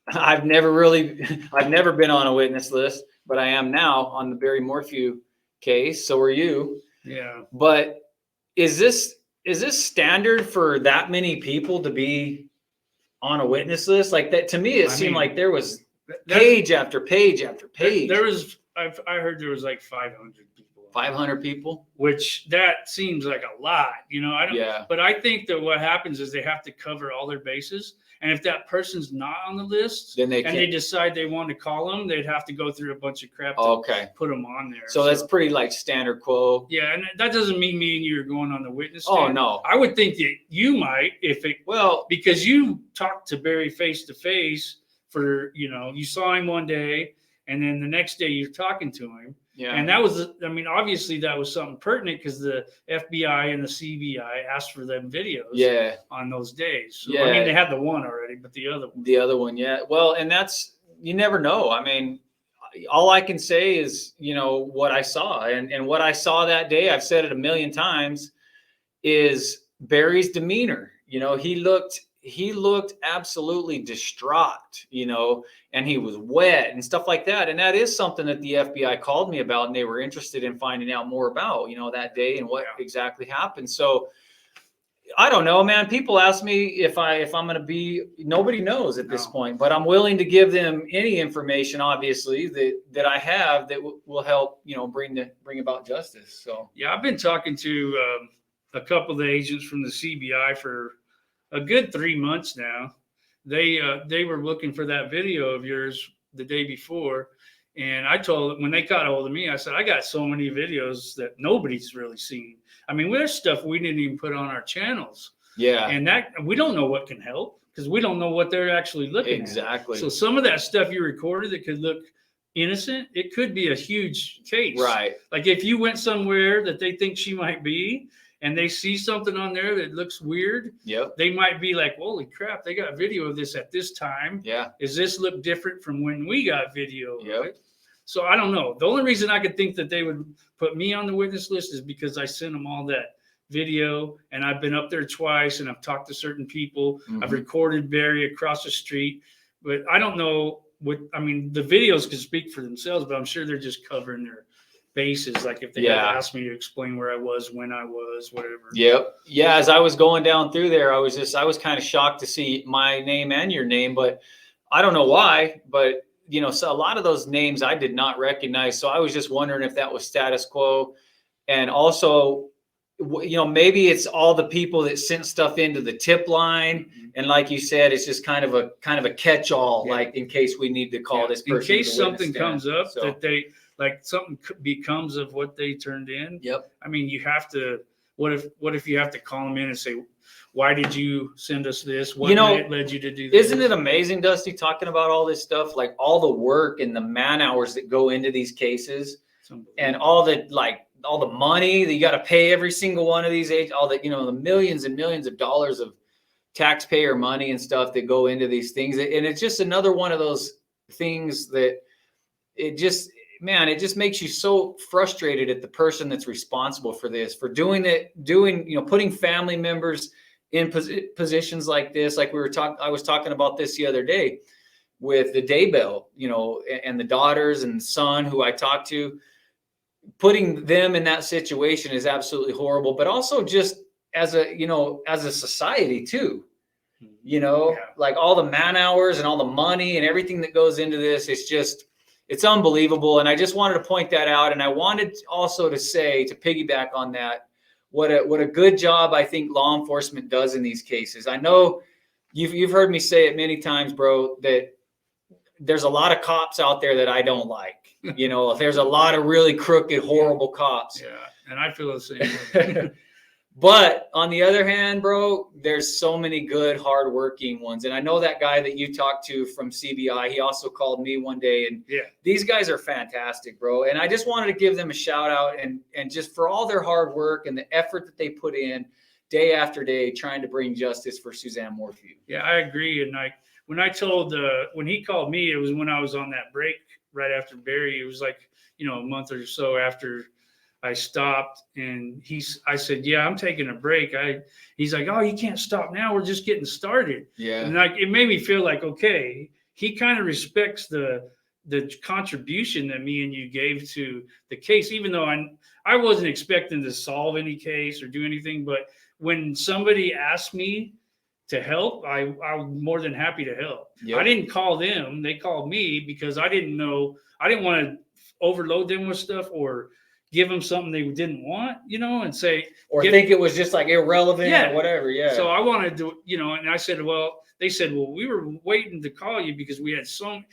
Speaker 1: I've never been on a witness list, but I am now on the Barry Morphew case. So are you?
Speaker 2: Yeah.
Speaker 1: But is this standard for that many people to be on a witness list like that? To me, it seemed like there was page after page after page.
Speaker 2: There was. I heard there was like 500 people.
Speaker 1: 500 people,
Speaker 2: which that seems like a lot, I don't.
Speaker 1: Yeah.
Speaker 2: But I think that what happens is they have to cover all their bases, and if that person's not on the list,
Speaker 1: then they
Speaker 2: decide they want to call them, they'd have to go through a bunch of crap to put them on there.
Speaker 1: So that's pretty like standard quo.
Speaker 2: Yeah, and that doesn't mean me and you are going on the witness
Speaker 1: stand.
Speaker 2: Oh
Speaker 1: no,
Speaker 2: I would think that you might because you talked to Barry face to face for you saw him one day. And then the next day you're talking to him.
Speaker 1: Yeah.
Speaker 2: And that was, obviously that was something pertinent because the FBI and the CBI asked for them videos on those days. So, they had the one already, but the other one.
Speaker 1: The other one, yeah. Well, and you never know. I mean, all I can say is, what I saw. And what I saw that day, I've said it a million times, is Barry's demeanor. He looked absolutely distraught, and he was wet and stuff like that. And that is something that the FBI called me about, and they were interested in finding out more about, that day and what exactly happened. So I don't know, man. People ask me if I'm going to be, nobody knows at this point, but I'm willing to give them any information, obviously, that I have that will help, bring about justice. So,
Speaker 2: yeah, I've been talking to a couple of the agents from the CBI for a good 3 months now. They were looking for that video of yours the day before, and I told them, when they got a hold of me, I said, I got so many videos that nobody's really seen. I mean, there's stuff we didn't even put on our channels.
Speaker 1: Yeah,
Speaker 2: and that we don't know what can help because we don't know what they're actually looking
Speaker 1: exactly.
Speaker 2: At. So some of that stuff you recorded that could look innocent, it could be a huge case.
Speaker 1: Right.
Speaker 2: Like if you went somewhere that they think she might be, and they see something on there that looks weird, they might be like, holy crap, they got video of this at this time.
Speaker 1: Yeah.
Speaker 2: Does this look different from when we got video of
Speaker 1: Yep.
Speaker 2: it? So I don't know. The only reason I could think that they would put me on the witness list is because I sent them all that video, and I've been up there twice, and I've talked to certain people. Mm-hmm. I've recorded Barry across the street. But I don't know I mean, the videos can speak for themselves, but I'm sure they're just covering their bases. Like if they had to ask me to explain where I was, when I was, whatever.
Speaker 1: Yep. Yeah. As I was going down through there, I was kind of shocked to see my name and your name, but I don't know why, but so a lot of those names I did not recognize. So I was just wondering if that was status quo. And also, maybe it's all the people that sent stuff into the tip line. Mm-hmm. And like you said, it's just kind of a catch-all, like in case we need to call this person.
Speaker 2: In case something comes up that they something becomes of what they turned in.
Speaker 1: Yep.
Speaker 2: I mean, you have to, what if you have to call them in and say, why did you send us this? What led you to do this?
Speaker 1: Isn't it amazing, Dusty, talking about all this stuff, like all the work and the man hours that go into these cases and all the money that you got to pay every single one of these all the, the millions and millions of dollars of taxpayer money and stuff that go into these things. And it's just another one of those things that it just makes you so frustrated at the person that's responsible for this, for putting family members in positions like this. Like I was talking about this the other day with the Daybell, and the daughters and son who I talked to. Putting them in that situation is absolutely horrible, but also just as a society too, like all the man hours and all the money and everything that goes into this, it's unbelievable. And I just wanted to point that out. And I wanted also to say, to piggyback on that, what a good job I think law enforcement does in these cases. I know you've heard me say it many times, bro, that there's a lot of cops out there that I don't like. There's a lot of really crooked, horrible cops.
Speaker 2: Yeah, and I feel the same.
Speaker 1: But on the other hand, bro, there's so many good, hardworking ones. And I know that guy that you talked to from CBI, he also called me one day. And these guys are fantastic, bro. And I just wanted to give them a shout out and just for all their hard work and the effort that they put in day after day trying to bring justice for Suzanne Morphew.
Speaker 2: Yeah, I agree. And when he called me, it was when I was on that break right after Barry. It was like, a month or so after I stopped, and I said, yeah, I'm taking a break. He's like, oh, you can't stop now. We're just getting started.
Speaker 1: Yeah.
Speaker 2: And it made me feel like, okay, he kind of respects the contribution that me and you gave to the case, even though I wasn't expecting to solve any case or do anything. But when somebody asked me to help, I'm more than happy to help. Yep. I didn't call them. They called me because I didn't want to overload them with stuff or give them something they didn't want, and say,
Speaker 1: think it was just like irrelevant or whatever. Yeah.
Speaker 2: So I wanted to, and I said, they said, we were waiting to call you because we had so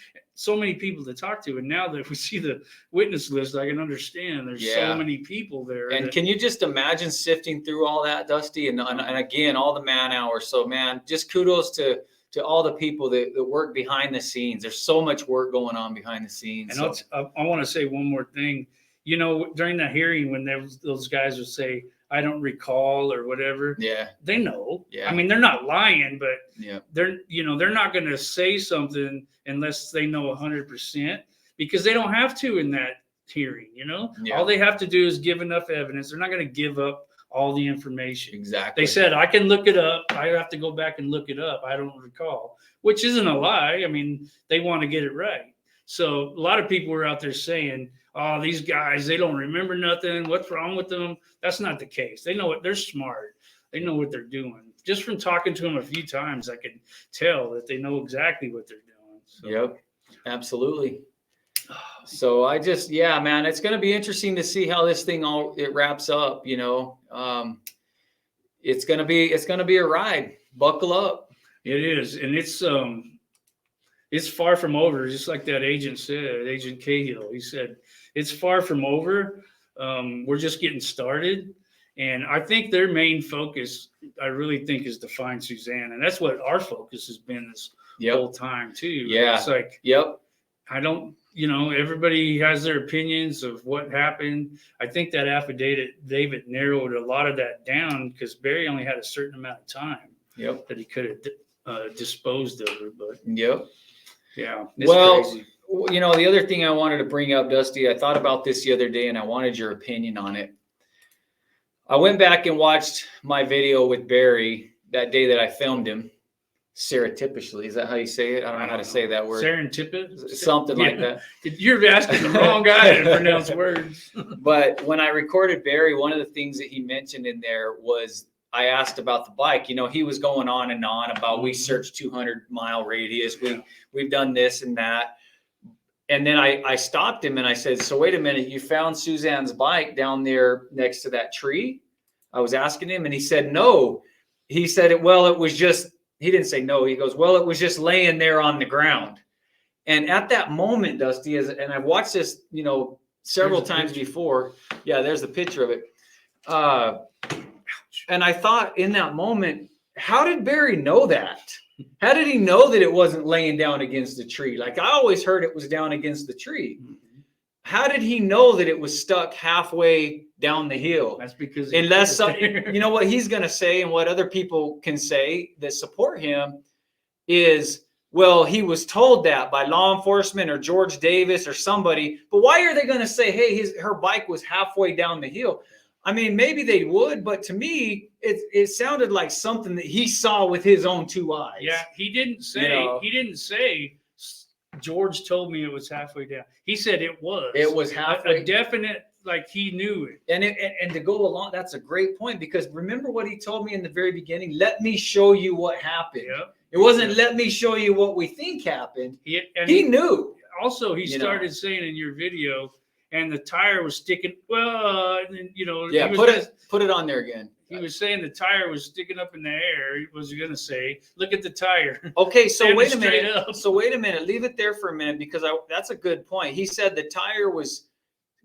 Speaker 2: many people to talk to. And now that we see the witness list, I can understand there's so many people there.
Speaker 1: And can you just imagine sifting through all that, Dusty? And again, all the man hours. So man, just kudos to all the people that work behind the scenes. There's so much work going on behind the scenes.
Speaker 2: And I want to say one more thing. During the hearing, when those guys would say, I don't recall or whatever.
Speaker 1: Yeah.
Speaker 2: They know.
Speaker 1: Yeah.
Speaker 2: I mean, they're not lying, but they're not going to say something unless they know 100% because they don't have to in that hearing, Yeah. All they have to do is give enough evidence. They're not going to give up all the information.
Speaker 1: Exactly.
Speaker 2: They said, I can look it up. I have to go back and look it up. I don't recall, which isn't a lie. I mean, they want to get it right. So a lot of people were out there saying, oh, these guys, they don't remember nothing. What's wrong with them? That's not the case. They know what they're smart. They know what they're doing. Just from talking to them a few times, I could tell that they know exactly what they're doing. So.
Speaker 1: Yep, absolutely. So man, it's going to be interesting to see how this thing it wraps up. It's going to be a ride. Buckle up.
Speaker 2: It is, and it's far from over. Just like that agent said, Agent Cahill. He said it's far from over. We're just getting started, and I think their main focus, I really think, is to find Suzanne, and that's what our focus has been this whole time too.
Speaker 1: Yeah,
Speaker 2: it's like I don't. Everybody has their opinions of what happened. I think that affidavit narrowed a lot of that down because Barry only had a certain amount of time that he could have disposed of her. But yeah.
Speaker 1: Crazy. The other thing I wanted to bring up, Dusty, I thought about this the other day and I wanted your opinion on it. I went back and watched my video with Barry that day that I filmed him. Surreptitiously. Is that how you say it? I don't know how to say that word.
Speaker 2: Serendipitous?
Speaker 1: Something like that.
Speaker 2: You're asking the wrong guy to pronounce words.
Speaker 1: But when I recorded Barry, one of the things that he mentioned in there was I asked about the bike. You know, he was going on and on about we searched 200-mile radius. We've done this and that. And then I stopped him and I said, so wait a minute, you found Suzanne's bike down there next to that tree? I was asking him and he said, no. He said, it was just, he didn't say no. He goes, well, it was just laying there on the ground. And at that moment, Dusty, and I've watched this, you know, several times before. Yeah, there's the picture of it. And I thought in that moment, how did Barry know that? How did he know that it wasn't laying down against the tree? Like I always heard it was down against the tree. How did he know that it was stuck halfway down the hill?
Speaker 2: That's because
Speaker 1: unless you know what he's going to say and what other people can say that support him is, well, he was told that by law enforcement or George Davis or somebody. But why are they going to say, hey, her bike was halfway down the hill? I mean, maybe they would, but to me, it sounded like something that he saw with his own two eyes.
Speaker 2: Yeah, he didn't say. You know, he didn't say. George told me it was halfway down. He said it was.
Speaker 1: It was halfway.
Speaker 2: A definite, like he knew it.
Speaker 1: And to go along, that's a great point because remember what he told me in the very beginning. Let me show you what happened. Yep. It wasn't let me show you what we think happened. He knew.
Speaker 2: Also, he started saying in your video, and the tire was sticking. Well, you know.
Speaker 1: Yeah, put it on there again.
Speaker 2: He was saying the tire was sticking up in the air. He was going to say, look at the tire.
Speaker 1: Okay, so wait a minute. So wait a minute. Leave it there for a minute because that's a good point. He said the tire was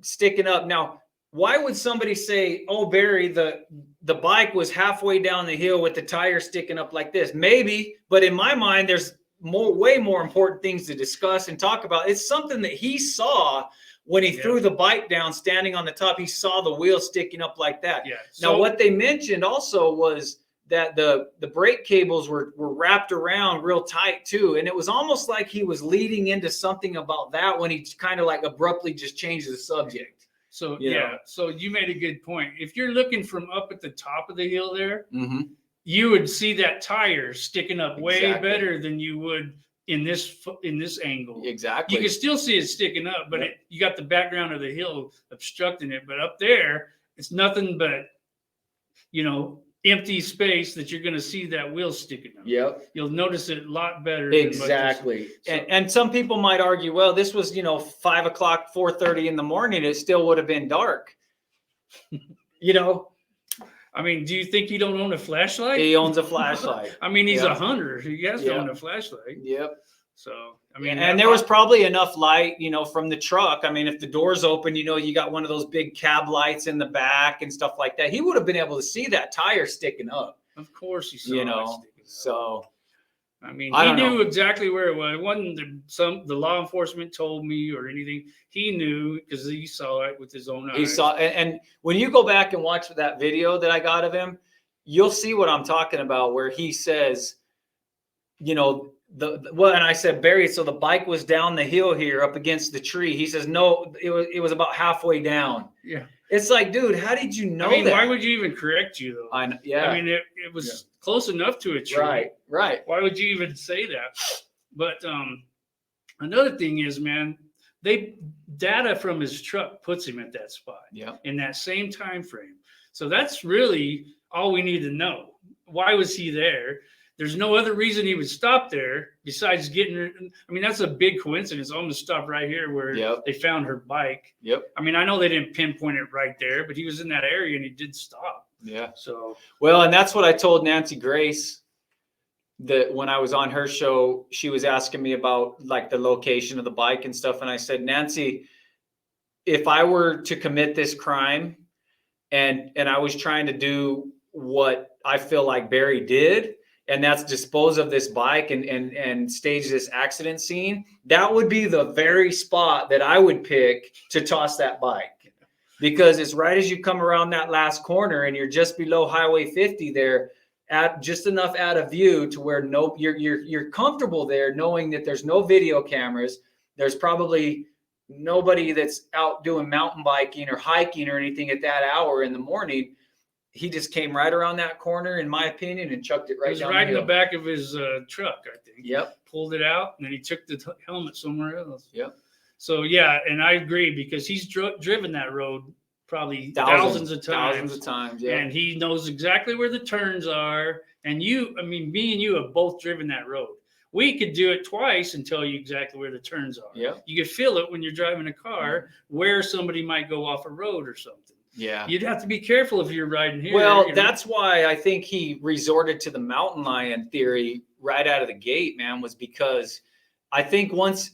Speaker 1: sticking up. Now, why would somebody say, oh, Barry, the bike was halfway down the hill with the tire sticking up like this? Maybe, but in my mind, there's way more important things to discuss and talk about. It's something that he saw when he threw the bike down, standing on the top. He saw the wheel sticking up like that. Yeah. So, now, what they mentioned also was that the brake cables were wrapped around real tight too. And it was almost like he was leading into something about that when he kind of like abruptly just changed the subject.
Speaker 2: So, so you made a good point. If you're looking from up at the top of the hill there, you would see that tire sticking up way better than you would in this angle. Exactly. You can still see it sticking up, but you got the background of the hill obstructing it. But up there, it's nothing but, you know, empty space that you're going to see that wheel sticking up. Yep. You'll notice it a lot better.
Speaker 1: Exactly. And some people might argue, well, this was, you know, 5 o'clock, 4:30 in the morning. It still would have been dark. You know,
Speaker 2: I mean, do you think he don't own a flashlight?
Speaker 1: He owns a flashlight.
Speaker 2: I mean, he's a hunter. He has to own a flashlight.
Speaker 1: Yep.
Speaker 2: So, I mean,
Speaker 1: and there was probably enough light, you know, from the truck. I mean, if the door's open, you know, you got one of those big cab lights in the back and stuff like that. He would have been able to see that tire sticking up.
Speaker 2: Of course, he saw
Speaker 1: it sticking up. So,
Speaker 2: I mean, he knew exactly where it was. It wasn't the law enforcement told me or anything. He knew because he saw it with his own eyes.
Speaker 1: He saw, and when you go back and watch that video that I got of him, you'll see what I'm talking about, where he says, you know, and I said, Barry, so the bike was down the hill here up against the tree. He says, no, it was about halfway down. Yeah. It's like, dude, how did you know that?
Speaker 2: Why would you even correct you though? I mean, it was close enough to a tree.
Speaker 1: Right.
Speaker 2: Why would you even say that? But another thing is, man, data from his truck puts him at that spot. Yeah. In that same time frame. So that's really all we need to know. Why was he there? There's no other reason he would stop there besides getting her. I mean, that's a big coincidence. I'm going to stop right here where they found her bike. Yep. I mean, I know they didn't pinpoint it right there, but he was in that area and he did stop.
Speaker 1: Yeah. So, well, and that's what I told Nancy Grace that when I was on her show, she was asking me about like the location of the bike and stuff. And I said, Nancy, if I were to commit this crime and I was trying to do what I feel like Barry did, and that's dispose of this bike and stage this accident scene, that would be the very spot that I would pick to toss that bike. Because it's right as you come around that last corner and you're just below Highway 50 there, at just enough out of view to where you're comfortable there knowing that there's no video cameras. There's probably nobody that's out doing mountain biking or hiking or anything at that hour in the morning. he just came right around that corner, in my opinion, and chucked it right
Speaker 2: It was
Speaker 1: down
Speaker 2: right
Speaker 1: the
Speaker 2: in the
Speaker 1: hill.
Speaker 2: back of his truck, I think.
Speaker 1: Yep.
Speaker 2: Pulled it out, and then he took the helmet somewhere else.
Speaker 1: Yep.
Speaker 2: So, yeah, and I agree because he's driven that road probably thousands of times.
Speaker 1: Yeah.
Speaker 2: And he knows exactly where the turns are. And me and you have both driven that road. We could do it twice and tell you exactly where the turns are.
Speaker 1: Yeah.
Speaker 2: You could feel it when you're driving a car where somebody might go off a road or something.
Speaker 1: Yeah.
Speaker 2: You'd have to be careful if you're riding here.
Speaker 1: Well, that's why I think he resorted to the mountain lion theory right out of the gate, man, was because I think once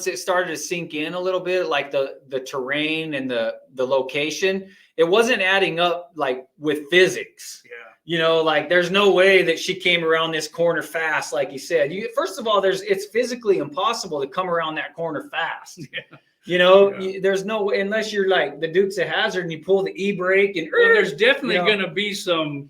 Speaker 1: it started to sink in a little bit, like the terrain and the location, it wasn't adding up like with physics.
Speaker 2: Yeah.
Speaker 1: You know, like there's no way that she came around this corner fast, like you said. First of all, it's physically impossible to come around that corner fast.
Speaker 2: Yeah.
Speaker 1: You know, there's no way, unless you're like the Dukes of Hazzard and you pull the e-brake and
Speaker 2: there's definitely going to be some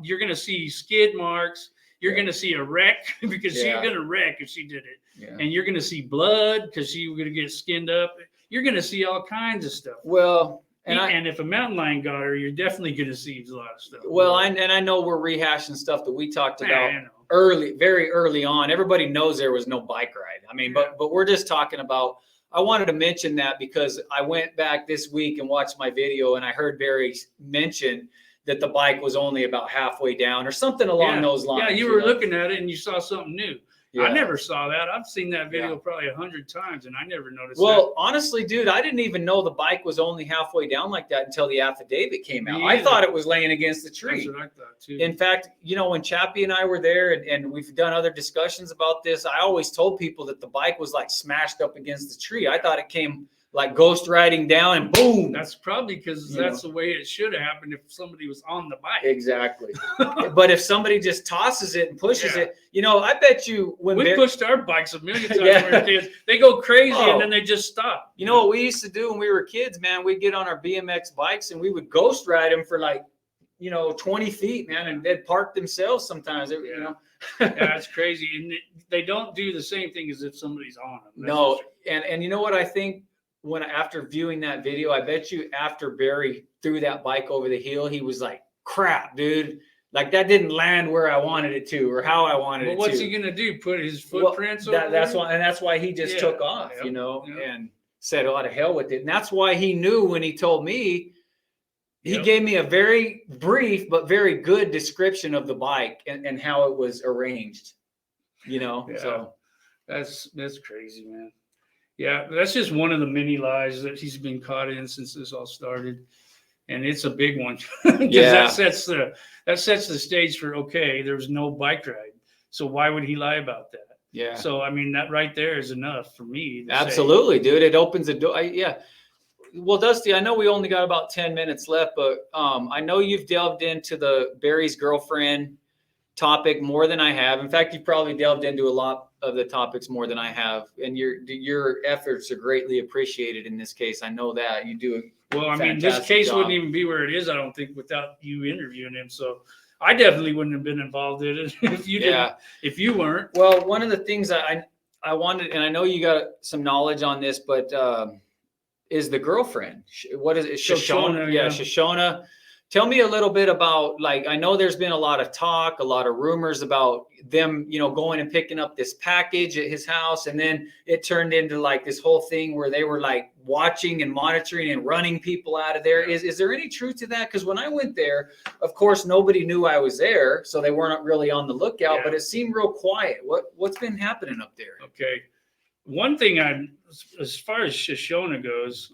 Speaker 2: you're going to see skid marks. You're going to see a wreck because she's going to wreck if she did it. Yeah. And you're going to see blood because she's going to get skinned up. You're going to see all kinds of stuff.
Speaker 1: Well,
Speaker 2: and if a mountain lion got her, you're definitely going to see a lot of stuff.
Speaker 1: Well, I know we're rehashing stuff that we talked about very early on. Everybody knows there was no bike ride. I mean, but we're just talking about, I wanted to mention that because I went back this week and watched my video and I heard Barry mention that the bike was only about halfway down or something along those lines.
Speaker 2: Yeah, you were looking at it and you saw something new.
Speaker 1: Yeah.
Speaker 2: I never saw that. I've seen that video probably 100 times and I never noticed
Speaker 1: that. Honestly, dude, I didn't even know the bike was only halfway down like that until the affidavit came out. I thought it was laying against the tree.
Speaker 2: That's what I thought too.
Speaker 1: In fact, you know, when Chappie and I were there and we've done other discussions about this, I always told people that the bike was like smashed up against the tree. I thought it came like ghost riding down and boom.
Speaker 2: That's probably because that's the way it should have happened if somebody was on the bike.
Speaker 1: Exactly. But if somebody just tosses it and pushes it, you know, I bet you when
Speaker 2: we pushed our bikes a million times when we were kids, they go crazy and then they just stop.
Speaker 1: You know what we used to do when we were kids, man? We'd get on our BMX bikes and we would ghost ride them for like, 20 feet, man, and they'd park themselves sometimes. You know.
Speaker 2: That's crazy. And they don't do the same thing as if somebody's on them.
Speaker 1: No, and you know what I think? After viewing that video, I bet you after Barry threw that bike over the hill, he was like, crap, dude. Like that didn't land where I wanted it to or how I wanted it to.
Speaker 2: What's he going to do? Put his footprints over
Speaker 1: that's why he just took off, and said, oh, to hell with it. And that's why he knew when he told me, he gave me a very brief but very good description of the bike and how it was arranged, so.
Speaker 2: That's crazy, man. Yeah, that's just one of the many lies that he's been caught in since this all started, and it's a big one because that sets the stage for there was no bike ride, so why would he lie about that? Yeah. So I mean that right there is enough for me.
Speaker 1: Absolutely, dude. It opens the door. Well, Dusty, I know we only got about 10 minutes left, but I know you've delved into the Barry's girlfriend topic more than I have. In fact, you've probably delved into a lot of the topics more than I have, and your efforts are greatly appreciated in this case. I know that you do.
Speaker 2: Well, I mean, this case wouldn't even be where it is, I don't think, without you interviewing him. So I definitely wouldn't have been involved in it if you didn't. If you weren't.
Speaker 1: Well, one of the things I wanted, and I know you got some knowledge on this, but is the girlfriend? What is it?
Speaker 2: Shoshona.
Speaker 1: Yeah, Shoshona. Tell me a little bit about, like, I know there's been a lot of talk, a lot of rumors about them, going and picking up this package at his house. And then it turned into like this whole thing where they were like watching and monitoring and running people out of there. Is there any truth to that? Because when I went there, of course, nobody knew I was there. So they weren't really on the lookout, but it seemed real quiet. What's been happening up there?
Speaker 2: Okay. One thing as far as Shoshona goes,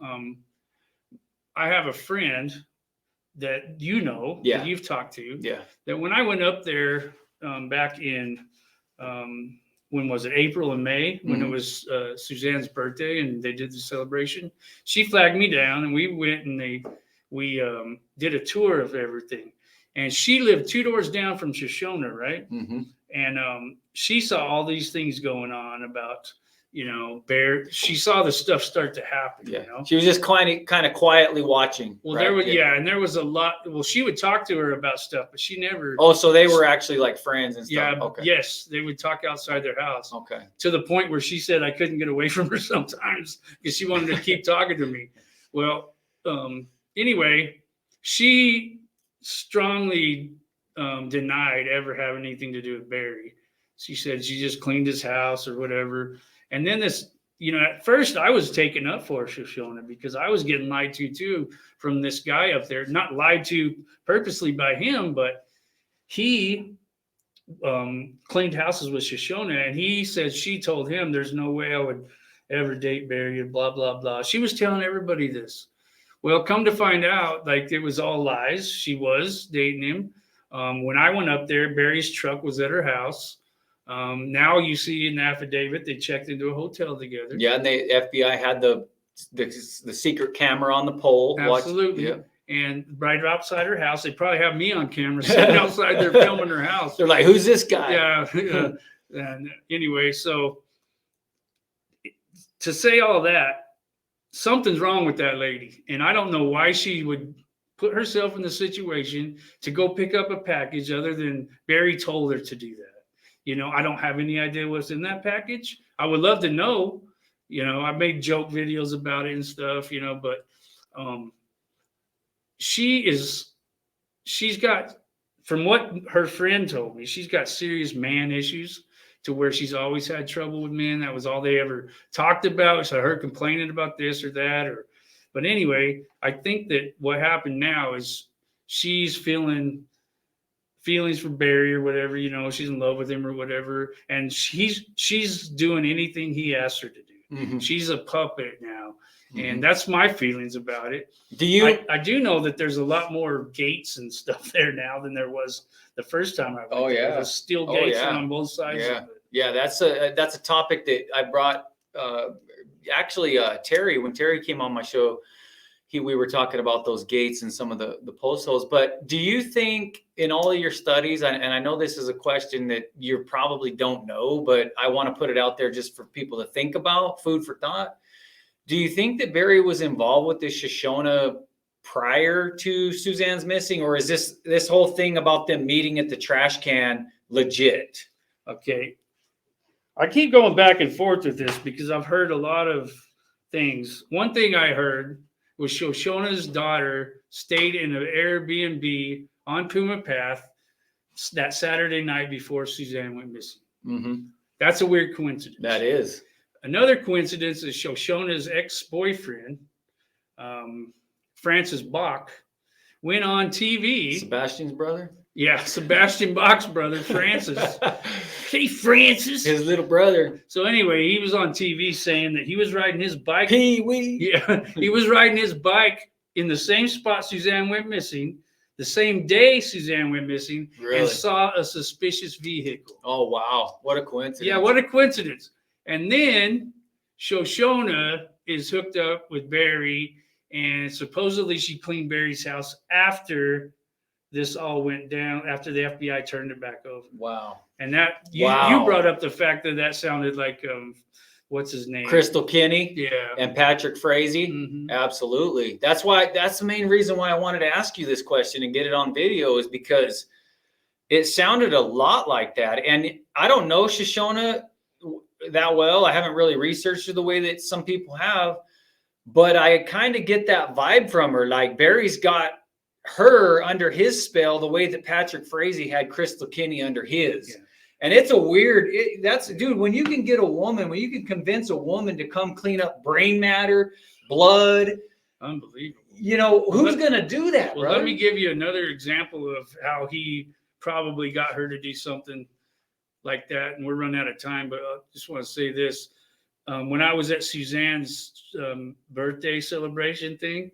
Speaker 2: I have a friend that that you've talked to, that when I went up there back in, when was it, April and May, when it was Suzanne's birthday and they did the celebration, she flagged me down and we went and we did a tour of everything. And she lived 2 doors down from Shoshona, right? Mm-hmm. And she saw all these things going on about, Bear. She saw the stuff start to happen. Yeah.
Speaker 1: She was just kind of quietly watching.
Speaker 2: Well, there was and there was a lot. Well, she would talk to her about stuff, but she never.
Speaker 1: Oh, so they were actually like friends and stuff.
Speaker 2: Yeah. Okay. Yes, they would talk outside their house.
Speaker 1: Okay.
Speaker 2: To the point where she said I couldn't get away from her sometimes because she wanted to keep talking to me. Well, anyway, she strongly denied ever having anything to do with Barry. She said she just cleaned his house or whatever. And then this, at first I was taken up for Shoshona because I was getting lied to too from this guy up there. Not lied to purposely by him, but he cleaned houses with Shoshona, and he said she told him there's no way I would ever date Barry and blah, blah, blah. She was telling everybody this. Well, come to find out, like, it was all lies. She was dating him. When I went up there, Barry's truck was at her house. Now you see in the affidavit, they checked into a hotel together.
Speaker 1: Yeah, and the FBI had the secret camera on the pole.
Speaker 2: Absolutely. Yeah. And right outside her house, they probably have me on camera sitting outside there filming her house.
Speaker 1: They're like, who's this guy?
Speaker 2: Yeah. And anyway, so to say all that, something's wrong with that lady. And I don't know why she would put herself in the situation to go pick up a package other than Barry told her to do that. I don't have any idea what's in that package. I would love to know. I made joke videos about it and stuff, but she's got, from what her friend told me, she's got serious man issues to where she's always had trouble with men. That was all they ever talked about. So her complaining about this or that, but anyway, I think that what happened now is she's feeling feelings for Barry or whatever, she's in love with him or whatever. And she's doing anything he asks her to do. Mm-hmm. She's a puppet now. Mm-hmm. And that's my feelings about it. I do know that there's a lot more gates and stuff there now than there was the first time I went.
Speaker 1: Oh, yeah.
Speaker 2: There's steel gates on both sides.
Speaker 1: Yeah. Yeah. That's a topic that I brought, Terry, when Terry came on my show, we were talking about those gates and some of the post holes. But do you think in all of your studies, and I know this is a question that you probably don't know, but I want to put it out there just for people to think about, food for thought. Do you think that Barry was involved with this Shoshona prior to Suzanne's missing, or is this whole thing about them meeting at the trash can legit?
Speaker 2: Okay. I keep going back and forth with this because I've heard a lot of things. One thing I heard was Shoshona's daughter stayed in an Airbnb on Puma Path that Saturday night before Suzanne went missing. Mm-hmm. That's a weird coincidence.
Speaker 1: That is.
Speaker 2: Another coincidence is Shoshona's ex-boyfriend, Francis Bach, went on TV.
Speaker 1: Sebastian's brother?
Speaker 2: Yeah, Sebastian Bach's brother, Francis. Hey, Francis.
Speaker 1: His little brother.
Speaker 2: So anyway, he was on TV saying that he was riding his bike.
Speaker 1: Pee-wee.
Speaker 2: Yeah, he was riding his bike in the same spot Suzanne went missing, the same day Suzanne went missing, really? And saw a suspicious vehicle.
Speaker 1: Oh, wow. What a coincidence.
Speaker 2: Yeah, what a coincidence. And then Shoshona is hooked up with Barry, and supposedly she cleaned Barry's house after this all went down, after the FBI turned it back over.
Speaker 1: Wow.
Speaker 2: And that you brought up the fact that sounded like what's his name?
Speaker 1: Crystal Kinney.
Speaker 2: Yeah.
Speaker 1: And Patrick Frazee.
Speaker 2: Mm-hmm.
Speaker 1: Absolutely. That's the main reason why I wanted to ask you this question and get it on video, is because it sounded a lot like that. And I don't know Shoshona that well. I haven't really researched her the way that some people have, but I kind of get that vibe from her. Like Barry's got her under his spell the way that Patrick Frazee had Crystal Kinney under his. Yeah. And it's a weird, dude, when you can convince a woman to come clean up brain matter, blood.
Speaker 2: Unbelievable.
Speaker 1: Who's going to do that,
Speaker 2: Well,
Speaker 1: brother?
Speaker 2: let me give you another example of how he probably got her to do something like that. And we're running out of time, but I just want to say this. When I was at Suzanne's birthday celebration thing,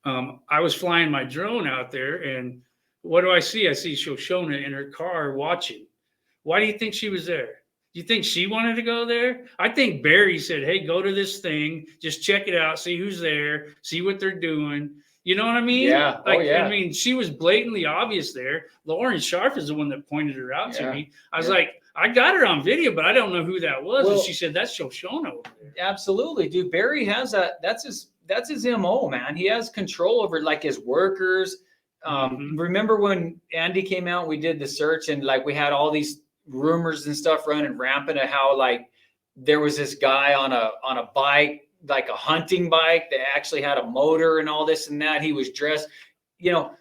Speaker 2: I was flying my drone out there, and what do I see? I see Shoshona in her car watching. Why do you think she was there? Do you think she wanted to go there? I think Barry said, hey, go to this thing, just check it out, see who's there, see what they're doing. You know what I mean?
Speaker 1: Yeah.
Speaker 2: I mean, she was blatantly obvious there. Lauren Sharp is the one that pointed her out to me. I was like, I got her on video, but I don't know who that was. Well, and she said, that's Shoshona over there.
Speaker 1: Absolutely, dude. Barry has that. That's his MO, man. He has control over like his workers. Remember when Andy came out, we did the search, and like we had all these rumors and stuff running rampant of how like there was this guy on a bike, like a hunting bike that actually had a motor and all this and that. He was dressed. you know,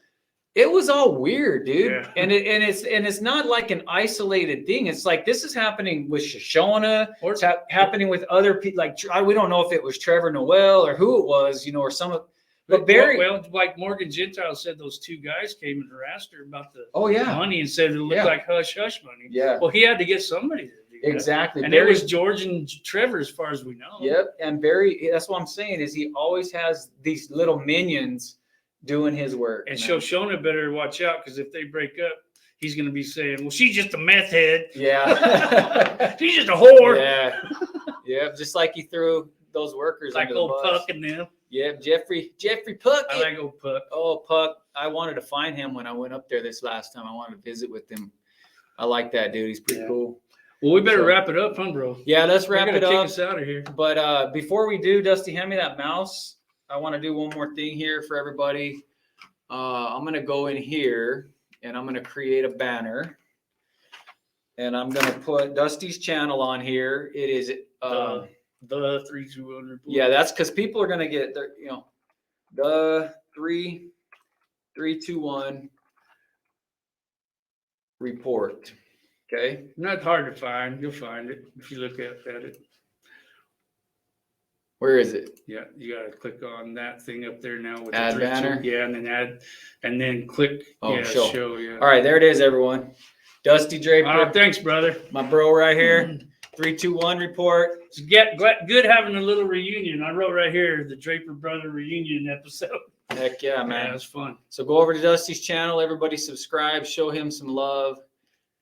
Speaker 1: it was all weird, dude.
Speaker 2: Yeah.
Speaker 1: And it's not like an isolated thing. It's like this is happening with Shoshona.
Speaker 2: Or-
Speaker 1: It's happening with other people. Like we don't know if it was Trevor Noel or who it was, or some of. But Barry,
Speaker 2: well, like Morgan Gentile said, those two guys came and harassed her about the
Speaker 1: yeah,
Speaker 2: money and said it looked like hush hush money.
Speaker 1: yeah,
Speaker 2: Well, he had to get somebody to do that.
Speaker 1: exactly.
Speaker 2: And
Speaker 1: Barry,
Speaker 2: it was George and Trevor, as far as we know.
Speaker 1: Yep, and Barry. That's what I'm saying is he always has these little minions doing his work.
Speaker 2: And
Speaker 1: man.
Speaker 2: Shoshona better watch out, because if they break up, he's going to be saying, "Well, she's just a meth head.
Speaker 1: Yeah,
Speaker 2: She's just a whore."
Speaker 1: Yeah, yeah. Just like he threw those workers
Speaker 2: Like
Speaker 1: under the
Speaker 2: old
Speaker 1: bus.
Speaker 2: Puck and them.
Speaker 1: Yeah, Jeffrey Puck.
Speaker 2: I like old Puck.
Speaker 1: Oh, Puck. I wanted to find him when I went up there this last time. I wanted to visit with him. I like that dude. He's pretty cool.
Speaker 2: Well, we better wrap it up, huh, bro?
Speaker 1: Yeah, let's wrap it
Speaker 2: Kick
Speaker 1: up.
Speaker 2: us out of here.
Speaker 1: But before we do, Dusty, hand me that mouse. I want to do one more thing here for everybody. I'm going to go in here and I'm going to create a banner. And I'm going to put Dusty's channel on here. It is
Speaker 2: the 321 report.
Speaker 1: Yeah, that's because people are going to get their, the 321 report. Okay.
Speaker 2: Not hard to find. You'll find it if you look at it.
Speaker 1: Where is it?
Speaker 2: Yeah, you got to click on that thing up there now. With
Speaker 1: Add
Speaker 2: the
Speaker 1: banner?
Speaker 2: Yeah, and then add, and then click.
Speaker 1: Oh,
Speaker 2: yeah,
Speaker 1: show.
Speaker 2: Yeah.
Speaker 1: All right, there it is, everyone. Dusty Draper.
Speaker 2: Thanks, brother.
Speaker 1: My bro right here. 321 report.
Speaker 2: It's good having a little reunion. I wrote right here the Draper brother reunion episode.
Speaker 1: Heck yeah, man.
Speaker 2: Yeah, it was fun.
Speaker 1: So go over to Dusty's channel. Everybody subscribe. Show him some love.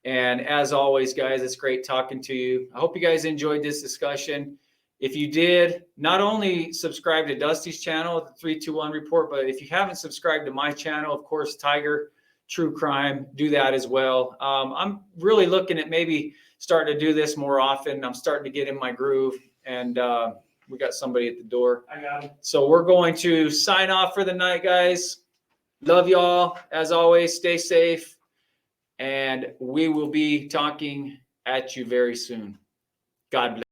Speaker 1: And as always, guys, it's great talking to you. I hope you guys enjoyed this discussion. If you did, not only subscribe to Dusty's channel, the 321 report, but if you haven't subscribed to my channel, of course, Tiger True Crime, do that as well. I'm really looking at maybe starting to do this more often. I'm starting to get in my groove, and we got somebody at the door.
Speaker 2: I got it.
Speaker 1: So we're going to sign off for the night, guys. Love y'all. As always, stay safe, and we will be talking at you very soon. God bless.